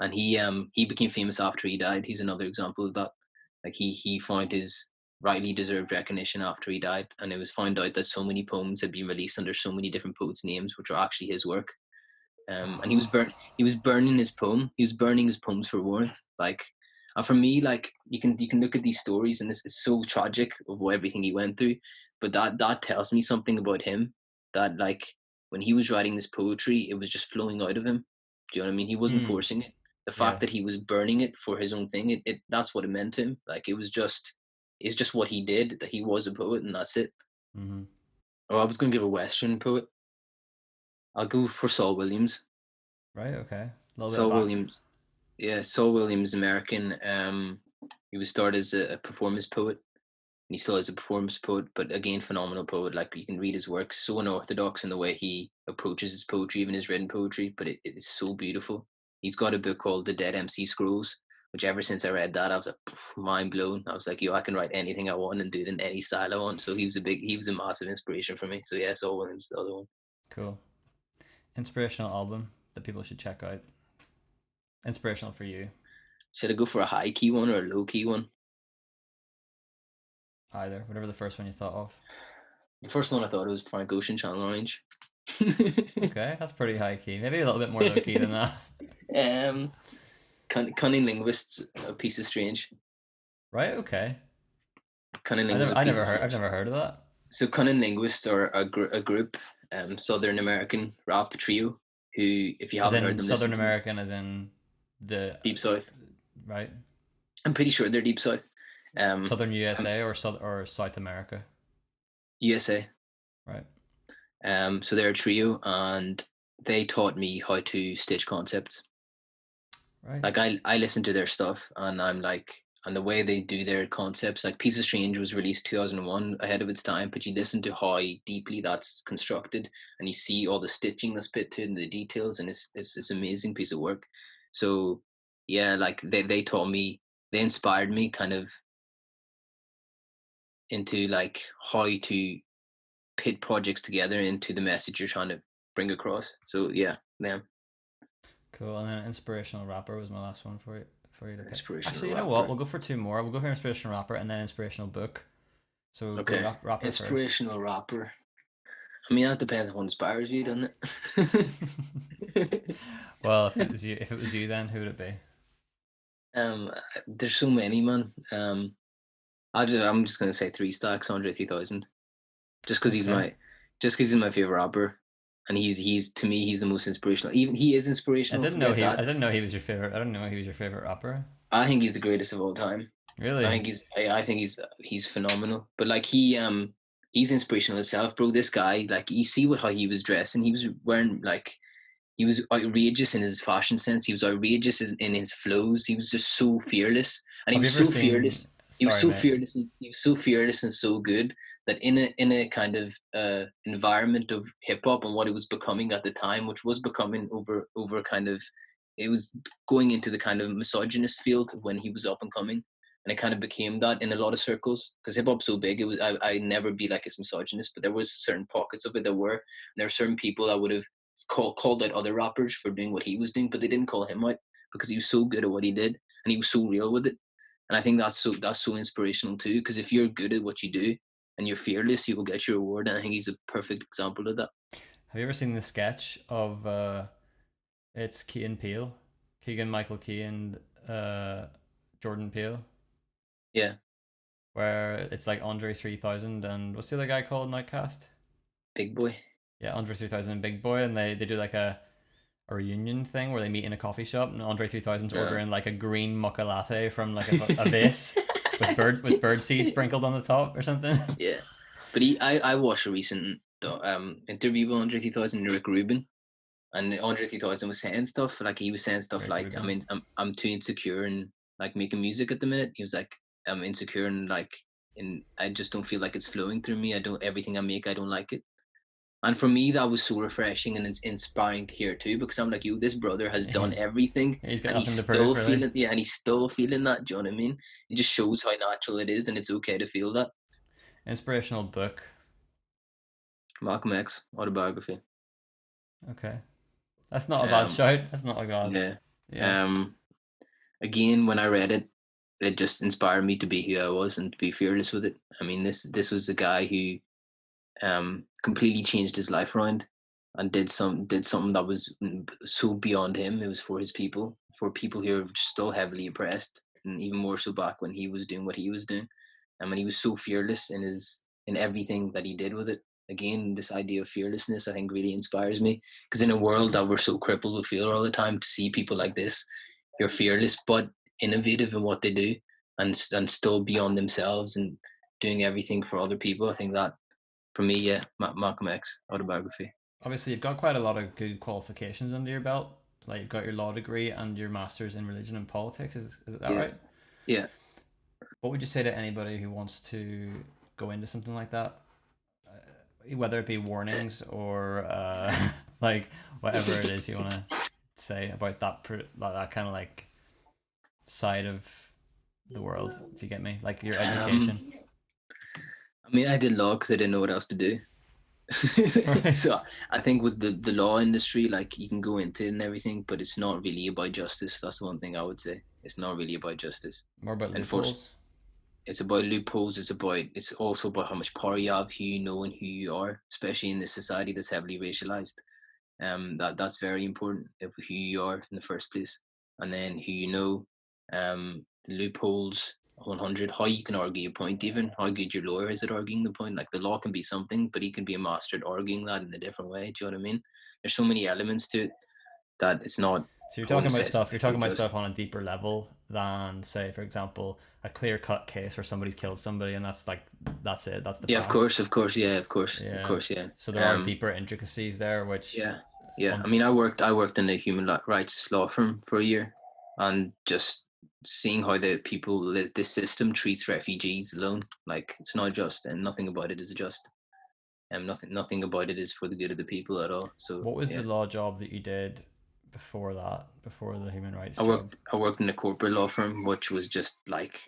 And he became famous after he died. He's another example of that. Like he found his rightly deserved recognition after he died, and it was found out that so many poems had been released under so many different poets' names, which are actually his work. And he was burning his poem. He was burning his poems for warmth. Like, and for me, like you can look at these stories, and it's so tragic of everything he went through. But that tells me something about him. That like when he was writing this poetry, it was just flowing out of him. Do you know what I mean? He wasn't forcing it. The fact Yeah. that he was burning it for his own thing, it that's what it meant to him. Like it's just what he did. That he was a poet, and that's it. Mm-hmm. Oh, I was going to give a Western poet. I'll go for Saul Williams. Right. Okay. A little bit of Saul back. Williams. Yeah, Saul Williams, American. He was started as a performance poet, and he still is a performance poet. But again, phenomenal poet. Like you can read his work, so unorthodox in the way he approaches his poetry, even his written poetry. But it is so beautiful. He's got a book called The Dead MC Scrolls, which ever since I read that, I was like mind blown. I was like, yo, I can write anything I want and do it in any style I want. So he was a massive inspiration for me. So yeah, Saul Williams, the other one. Cool. Inspirational album that people should check out. Inspirational for you. Should I go for a high key one or a low key one? Either. Whatever the first one you thought of. The first one I thought it was Frank Ocean, Channel Orange. Okay, that's pretty high key. Maybe a little bit more low key than that. Cunning Linguists, A Piece of Strange. Right. Okay. Cunning Linguists. I've never heard of that. So Cunning Linguists are a group, Southern American rap trio who, if you haven't heard them, Southern American, as in the Deep South. Right. I'm pretty sure they're Deep South. Southern USA or South America. USA. Right. So they're a trio, and they taught me how to stitch concepts. Right. Like I listen to their stuff, and I'm like, and the way they do their concepts, like Piece of Strange was released 2001, ahead of its time, but you listen to how deeply that's constructed, and you see all the stitching that's put to it and the details, and it's this amazing piece of work. So yeah, like they taught me, they inspired me kind of into like how to pit projects together into the message you're trying to bring across. So yeah, them. Cool. And then inspirational rapper was my last one for you to pick. Inspirational Actually, you know rapper. what? We'll go for two more. We'll go for inspirational rapper and then inspirational book. So Okay. go rapper Inspirational rapper. I mean, that depends on what inspires you, doesn't it? Well, if it was you, then who would it be? There's so many, man. I'm just gonna say 3 Stacks, Andre 3000, just because he's my favorite rapper, and he's to me he's the most inspirational. Even he is inspirational. I didn't know he was your favorite. I didn't know he was your favorite rapper. I think he's the greatest of all time. Really? I think he's phenomenal. But like he's inspirational himself, bro. This guy, like you see how he was dressing. He was wearing like he was outrageous in his fashion sense. He was outrageous in his flows. He was just so fearless, and he was so fearless. He was so fearless. He was so fearless and so good that in a kind of environment of hip hop and what it was becoming at the time, which was becoming over kind of, it was going into the kind of misogynist field when he was up and coming, and it kind of became that in a lot of circles because hip hop's so big. It was I never be like it's misogynist, but there was certain pockets of it that were. And there were certain people that would have called out other rappers for doing what he was doing, but they didn't call him out because he was so good at what he did and he was so real with it. And I think that's so inspirational too, because if you're good at what you do and you're fearless, you will get your reward. And I think he's a perfect example of that. Have you ever seen the sketch of it's Keegan Michael Key and Jordan Peele? Yeah. Where it's like Andre 3000 and what's the other guy called in that cast? Big Boy. Yeah, Andre 3000 and Big Boy, and they do like a reunion thing where they meet in a coffee shop, and Andre 3000's ordering like a green mocha latte from like a vase with bird seed sprinkled on the top or something. Yeah, but I watched a recent interview with Andre 3000 and Rick Rubin, and Andre 3000 was saying stuff like I mean I'm too insecure and like making music at the minute. He was like I'm insecure and like I just don't feel like it's flowing through me. Everything I make I don't like it. And for me, that was so refreshing and inspiring to hear too, because I'm like, you, this brother has done everything, he's got and he's still feeling, and he's still feeling that. Do you know what I mean? It just shows how natural it is, and it's okay to feel that. Inspirational book. Malcolm X autobiography. Okay, that's not a bad shout. That's not a bad. Yeah. Again, when I read it, it just inspired me to be who I was and to be fearless with it. I mean, this was the guy who completely changed his life around and did something that was so beyond him. It was for his people, for people who are still heavily oppressed, and even more so back when he was doing what he was doing. And when he was so fearless in everything that he did with it. Again, this idea of fearlessness, I think, really inspires me, because in a world that we're so crippled with fear all the time, to see people like this, you're fearless but innovative in what they do, and still beyond themselves and doing everything for other people. I think that, for me, yeah, Malcolm X autobiography. Obviously, you've got quite a lot of good qualifications under your belt. Like you've got your law degree and your master's in religion and politics. Is that right? Yeah. What would you say to anybody who wants to go into something like that, whether it be warnings or like whatever it is you want to say about that kind of like side of the world, if you get me, like your education? I mean, I did law because I didn't know what else to do. So I think with the law industry, like you can go into it and everything, but it's not really about justice. That's the one thing I would say. It's not really about justice. More about loopholes. It's about loopholes. It's also about how much power you have, who you know, and who you are, especially in this society that's heavily racialized. That's very important, of who you are in the first place, and then who you know. The loopholes, 100, how you can argue a point, even how good your lawyer is at arguing the point. Like the law can be something, but he can be a master at arguing that in a different way. Do you know what I mean? There's so many elements to it that it's not. So you're talking about stuff. You're talking about stuff on a deeper level than, say, for example, a clear-cut case where somebody's killed somebody, and that's it. That's the facts. Of course, yeah. So there are deeper intricacies there, which I mean, I worked in a human rights law firm for a year, and just seeing how the system treats refugees alone, like it's not just, and nothing about it is just, and nothing about it is for the good of the people at all. So what was the law job that you did before the human rights I worked in a corporate law firm, which was just like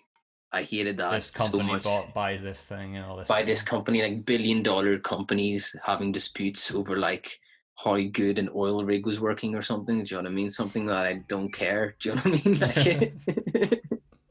I hated that This so company much. buys this thing and all this. By kind this of- company, like billion-dollar companies having disputes over like how good an oil rig was working or something. Do you know what I mean? Something that I don't care. Do you know what I mean?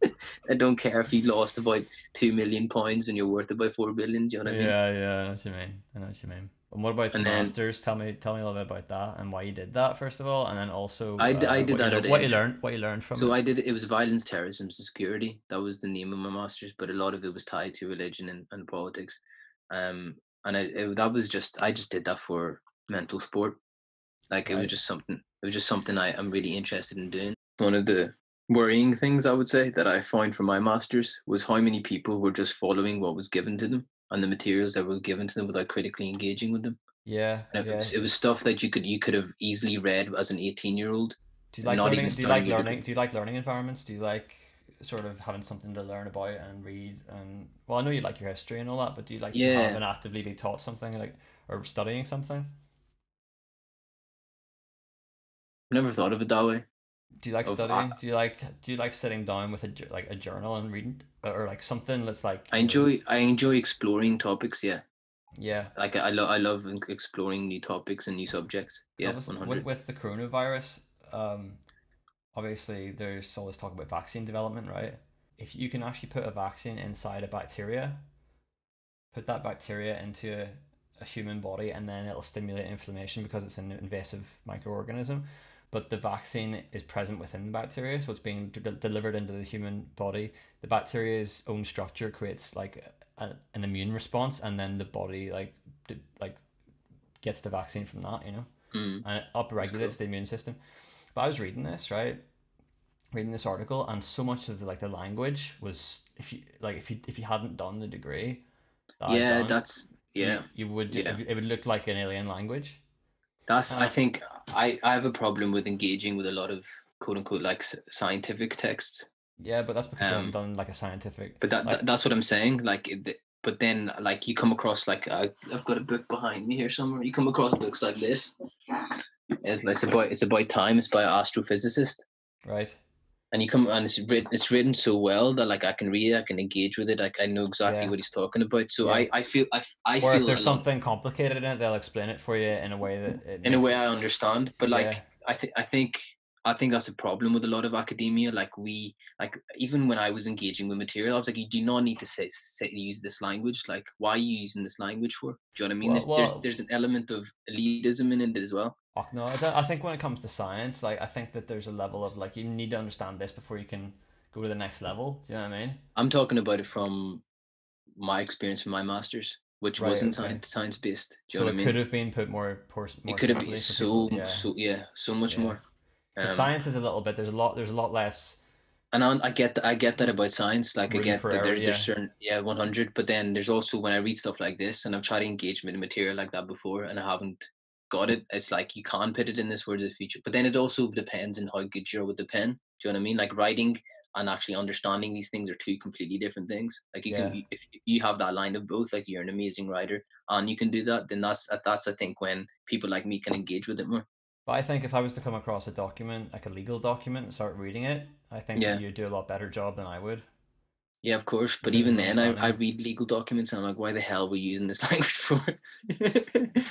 Like, I don't care if you lost about £2 million and you're worth about 4 billion. Do you know what I mean? Yeah, I know what you mean. I know what you mean. And what about the And then masters? Tell me a little bit about that and why you did that first of all, and then also I did that at what you Edge. learned from So it. I did it was violence, terrorism, and security. That was the name of my masters, but a lot of it was tied to religion and politics. And that was just I just did that for mental sport. Like Right. it was just something I'm really interested in doing. One of the worrying things I would say that I found from my masters was how many people were just following what was given to them and the materials that were given to them without critically engaging with them. Yeah, And yeah. it was stuff that you could have easily read as an 18-year-old, Do you and like not even learning? Do you like starting your learning? degree. Do you like learning environments? Do you like sort of having something to learn about and read? And well, I know you like your history and all that, but do you like to have Yeah, and actively be taught something like or studying something? I never thought of it that way. Do you like Of studying? Do you like sitting down with like a journal and reading or like something that's like I enjoy exploring topics. Yeah, yeah. like I love exploring new topics and new subjects. So Yeah, obviously 100. with the coronavirus, um, obviously there's all this talk about vaccine development, right? If you can actually put a vaccine inside a bacteria, put that bacteria into a human body, and then it'll stimulate inflammation because it's an invasive microorganism. But the vaccine is present within the bacteria, so it's being delivered into the human body. The bacteria's own structure creates like an immune response, and then the body like gets the vaccine from that, Mm, and it that's upregulates cool. the immune system. But I was reading this, right? Reading this article, and so much of the language was if you hadn't done the degree that I've Yeah, done, that's yeah, you would yeah. it would look like an alien language. That's I Uh, think I have a problem with engaging with a lot of quote unquote like scientific texts. yeah, but that's because you haven't Um, done like a scientific but like that's what I'm saying. Like, but then like you come across like I've got a book behind me here somewhere. You come across books like this. It's about time. It's by an astrophysicist, right, and you come and it's written so well that like I can read it, I can engage with it. Like I know exactly yeah, what he's talking about. So yeah. I Or if feel a there's lot something complicated in it, they'll explain it for you in a way that it in a makes way it. I understand. But Yeah, like I think that's a problem with a lot of academia. Like we like even when I was engaging with material, I was like, you do not need to say use this language. Like, why are you using this language for? Do you know what I mean? There's an element of elitism in it as well. no, I think when it comes to science, like I think that there's a level of like you need to understand this before you can go to the next level. Do you know what I mean? I'm talking about it from my experience from my masters, which Right. wasn't Okay. science based. Do you So know what it I could mean? have been put It more could have been simply for people. Yeah. so much Yeah. more. Because Um, science is a little bit. There's a lot less and I get that about science. Like I room get for that error. there's Yeah. certain 100, but then there's also when I read stuff like this and I've tried to engage with a material like that before and I haven't got it. It's like you can't put it in this words of the future. But then it also depends on how good you are with the pen. Do you know what I mean? Like writing and actually understanding these things are two completely different things. Like you can Yeah. if you have that line of both, like you're an amazing writer and you can do that, then that's I think when people like me can engage with it more. But I think if I was to come across a document, like a legal document, and start reading it, I think that Yeah. you'd do a lot better job than I would Yeah, of course. in But terms even of then, I understanding it. read legal documents and I'm like, why the hell are we using this language for?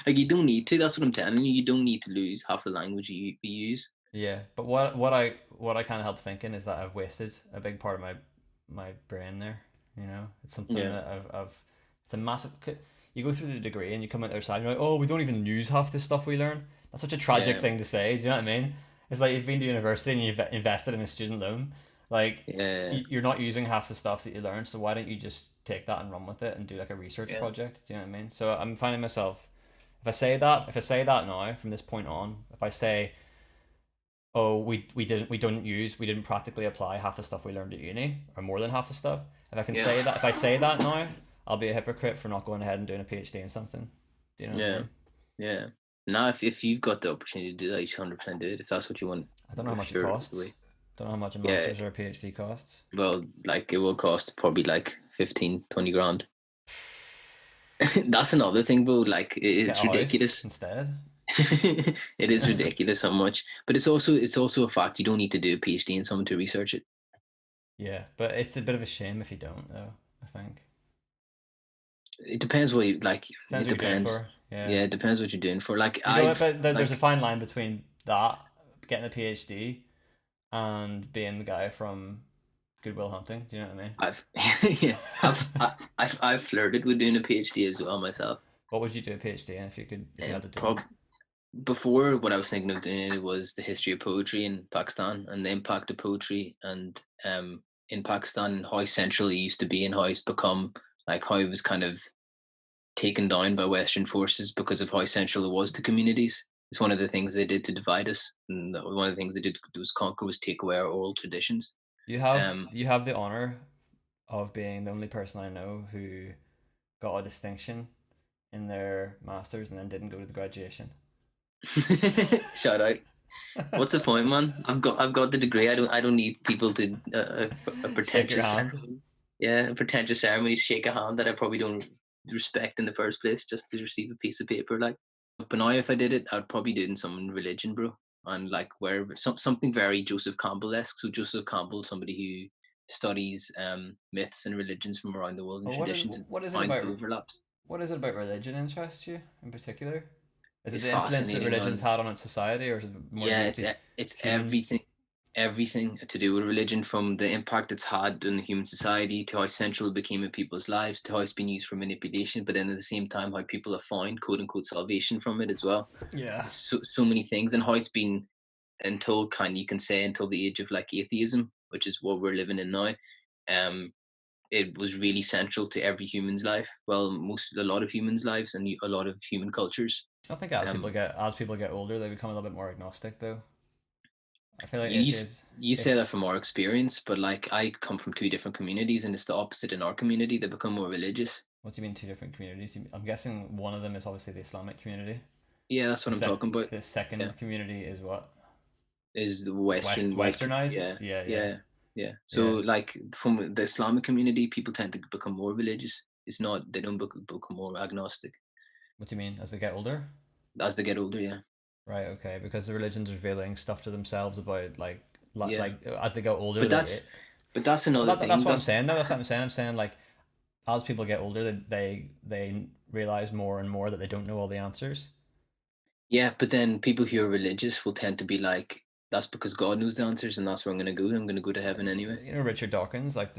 Like, you don't need to. That's what I'm telling you. You don't need to lose half the language you use. Yeah. But what I kind of help thinking is that I've wasted a big part of my brain there. It's something Yeah. that I've it's a massive. You go through the degree and you come out the other side. And you're like, oh, we don't even use half this stuff we learn. That's such a tragic Yeah. thing to say. Do you know what I mean? It's like you've been to university and you've invested in a student loan. Like Yeah. you're not using half the stuff that you learn. So why don't you just take that and run with it and do like a research Yeah. project? Do you know what I mean? So I'm finding myself if I say that now from this point on, if I say oh we didn't practically apply half the stuff we learned at uni or more than half the stuff, Yeah. if I say that now, I'll be a hypocrite for not going ahead and doing a PhD in something. Do you know what I Yeah. mean? Yeah. Now, if you've got the opportunity to do that, you should 100% do it. If that's what you want. I don't know how If much it you're costs. Don't know how much a yeah. master's or a PhD costs. Well, like it will cost probably like 15, 20 grand. That's another thing, bro. Like Just get it's a house ridiculous. instead. It is ridiculous how much, but it's also a fact you don't need to do a PhD in someone to research it. Yeah, but it's a bit of a shame if you don't, though. I think It depends what you like. depends It what you're doing it depends. for. Yeah, Yeah, it depends what you're doing for. Like you know, I've but there's a like fine line between that getting a PhD and being the guy from Goodwill Hunting. Do you know what I mean? I've yeah I've flirted with doing a PhD as well myself. What would you do a PhD in if you had And to do one? prob before what I was thinking of doing it was the history of poetry in Pakistan and the impact of poetry and in Pakistan how central it used to be and how it's become like how it was kind of taken down by Western forces because of how central it was to communities. It's one of the things they did to divide us, and one of the things they did was conquer was take away our oral traditions. Um, You have the honor of being the only person I know who got a distinction in their masters and then didn't go to the graduation. shout out. What's the point, man? I've got the degree. I don't need people to a Shake your pretentious hand. ceremony. Yeah, a pretentious ceremony. Shake a hand that I probably don't respect in the first place, just to receive a piece of paper. Like, but now if I did it, I'd probably do it in some religion, bro, and like where something very Joseph Campbell-esque. So Joseph Campbell, somebody who studies myths and religions from around the world and But traditions and what is it finds about the overlaps. what is it about religion interests you in particular? Is it It's the influence that fascinating, religion's man. had on its society, or is it more to do Yeah, with the it's human? everything to do with religion, from the impact it's had on the human society to how central it became in people's lives to how it's been used for manipulation, but then at the same time how people have found quote unquote salvation from it as well. Yeah. It's so many things, and how it's been until you can say until the age of like atheism, which is what we're living in now. Um, it was really central to every human's life. Well, a lot of humans' lives and a lot of human cultures. I think Um, as people get older, they become a little bit more agnostic, though. I feel like you you say if that from our experience, but like I come from two different communities, and it's the opposite in our community. They become more religious. what do you mean two different communities? I'm guessing one of them is obviously the Islamic community. Yeah, that's what I'm talking about. The Yeah, second community is what? is the Western like Westernized? Yeah, yeah, yeah. So yeah. like from the Islamic community, people tend to become more religious. It's not they don't become more agnostic What do you mean? As they get older? as they get older. Yeah, Right, okay, because the religion's revealing stuff to themselves about yeah. as they go older, But they that's another that's thing. what I'm saying. No, that's what I'm saying. I'm saying like as people get older, they realize more and more that they don't know all the answers. Yeah, but then people who are religious will tend to be like, that's because God knows the answers, and that's where I'm going to go. I'm going to go to heaven anyway. You know Richard Dawkins, like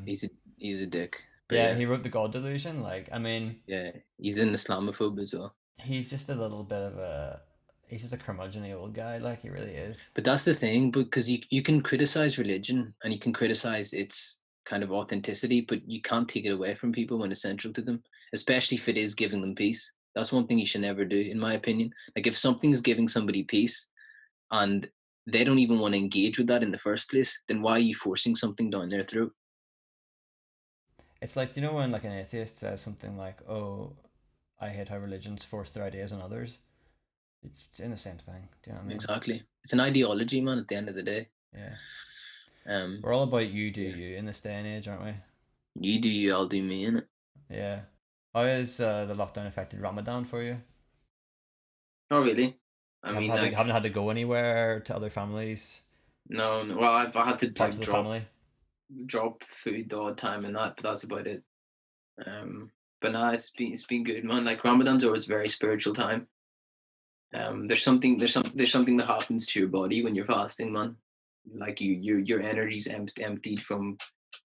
He's a dick, but yeah, yeah, he wrote the God Delusion. Like, I mean, yeah, he's an Islamophobe as well. he's just a little bit of a he's just a curmudgeon old guy. Like, he really is. But that's the thing, because you can criticize religion and you can criticize its kind of authenticity, but you can't take it away from people when it's central to them, especially if it is giving them peace. That's one thing you should never do, in my opinion. Like if something is giving somebody peace and they don't even want to engage with that in the first place, then why are you forcing something down their throat? It's like, you know, when like an atheist says something like, "Oh, I hate how religions force their ideas on others." It's in the same thing. Do you know what I mean? Exactly. It's an ideology, man, at the end of the day. Yeah. Um, We're all about you do yeah. you in this day and age, aren't we? You do you, I'll do me, innit? Yeah. How has the lockdown affected Ramadan for you? Not really. I mean, Haven't had to go anywhere to other families, no, no. Well, I had to parts like of the family? drop food the odd time and that, but that's about it. Um, but nah, it's been good, man. Like Ramadan's always a very spiritual time. There's something that happens to your body when you're fasting, man. Like your energy's emptied from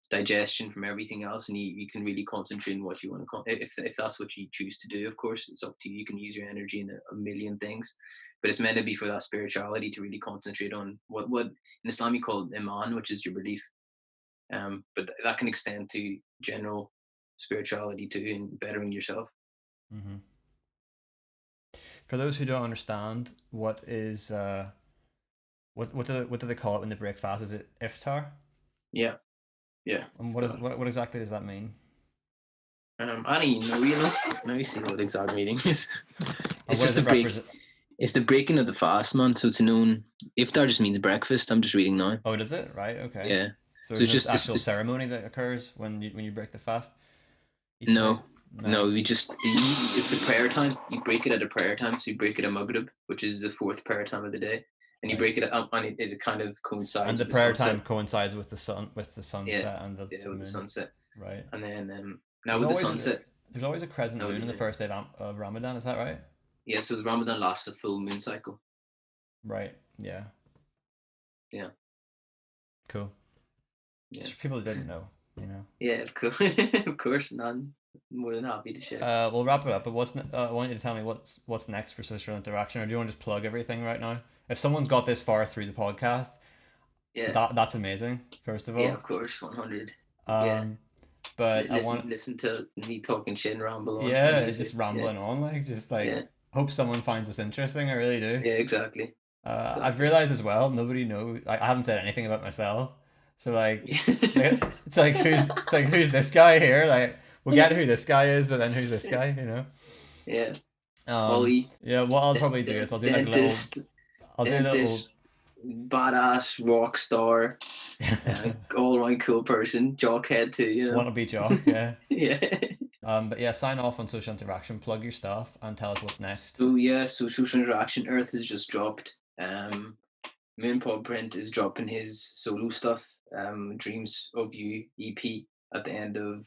digestion, from everything else, and you can really concentrate on what you want to if that's what you choose to do. Of course, it's up to you. You can use your energy in a million things, but it's meant to be for that spirituality, to really concentrate on what in Islam you call iman, which is your belief. But that can extend to general spirituality too, and bettering yourself. Hmm. For those who don't understand, what is what do they call it when they break fast? Is it iftar? Yeah, yeah. And So, what exactly does that mean? I don't even know. Let me see what the exact meaning is. Or It's what just does the it break. represent? It's the breaking of the fast, man. So it's known. Iftar just means breakfast. I'm just reading now. Oh, does it? Right. Okay. Yeah. So So is it's this just actual ceremony that occurs when you break the fast each night? no, No. no. It's a prayer time. You break it at a prayer time. So you break it at Maghrib, which is the fourth prayer time of the day, and you break it up, and it kind of coincides. And the with prayer sunset. time coincides with the sunset and the with moon. the sunset. Right. And then now with the sunset, there's always a crescent moon in the first day of Ramadan. Is that right? Yeah. So the Ramadan lasts a full moon cycle. Right. Yeah. Yeah. Cool. Yeah. Just people who didn't know, you know. Yeah, of course, of course. I'm more than happy to share. We'll wrap it up. But I want you to tell me what's next for social interaction, or do you want to just plug everything right now? If someone's got this far through the podcast, that's amazing. First of all, yeah, of course, 100. But listen to me talking shit and ramble on. Yeah, it's just rambling on, hope someone finds this interesting. I really do. Yeah, exactly. I've realized as well, nobody knows. I haven't said anything about myself, so it's like who's this guy here? Like we'll get who this guy is, but then who's this guy? You know? Yeah. Olly. Yeah. What I'll probably do is I'll do this badass rock star, all around cool person, jockhead too. You know? Want to be jock? Yeah. Yeah. But yeah, sign off on social interaction, plug your stuff, and tell us what's next. So social interaction Earth has just dropped. Print is dropping his solo stuff, Dreams of You EP at the end of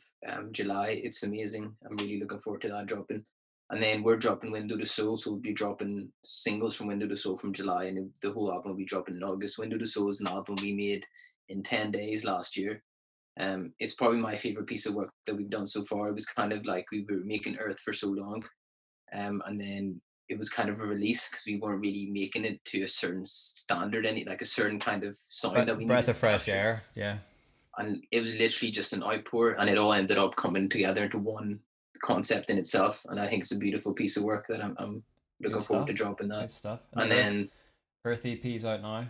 July. It's amazing. I'm really looking forward to that dropping. And then we're dropping Window to Soul, so we'll be dropping singles from Window to Soul from July, and the whole album will be dropping in August. Window to Soul is an album we made in 10 days last year. It's probably my favorite piece of work that we've done so far. It was kind of like we were making Earth for so long, and then it was kind of a release because we weren't really making it to a certain standard, a certain kind of sound that we breath of fresh capture. Air, yeah. And it was literally just an outpour, and it all ended up coming together into one concept in itself. And I think it's a beautiful piece of work that I'm looking forward to dropping that. Good stuff. And then Earth EP's out now.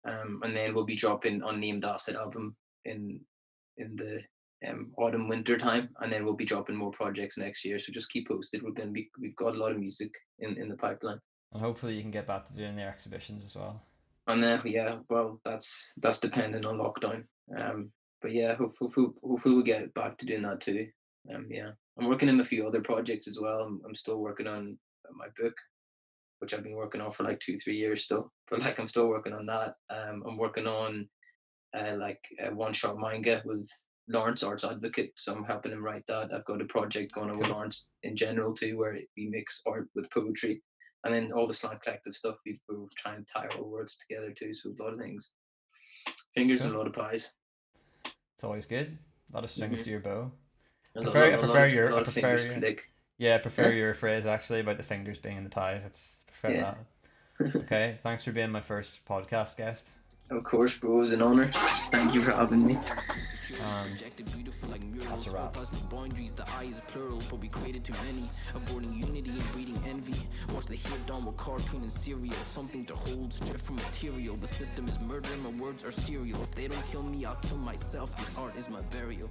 And then we'll be dropping Unnamed Acid album in the autumn winter time, and then we'll be dropping more projects next year. So just keep posted. We've got a lot of music in the pipeline, and hopefully you can get back to doing their exhibitions as well. And then that's dependent on lockdown. But yeah, hopefully we'll get back to doing that too. I'm working on a few other projects as well. I'm still working on my book, which I've been working on for 2-3 years still. But I'm still working on that. I'm working on a one-shot manga with Lawrence, Arts Advocate, so I'm helping him write that. I've got a project going on with Lawrence in general too, where we mix art with poetry, and then all the Slant Collective stuff. We're trying to tie all words together too. So a lot of things, fingers and a lot of pies. It's always good. A lot of strings to your bow. I prefer your phrase actually about the fingers being in the pies. Prefer that. Okay, thanks for being my first podcast guest. Of course, bro. It was an honor. Thank you for having me. That's a wrap. Boundaries, the eyes plural, but we created too many. Aborting unity and breeding envy. Watch the hit down with cartoon and cereal. Something to hold, stripped from material. The system is murder, my words are cereal. If they don't kill me, I'll kill myself. This art is my burial.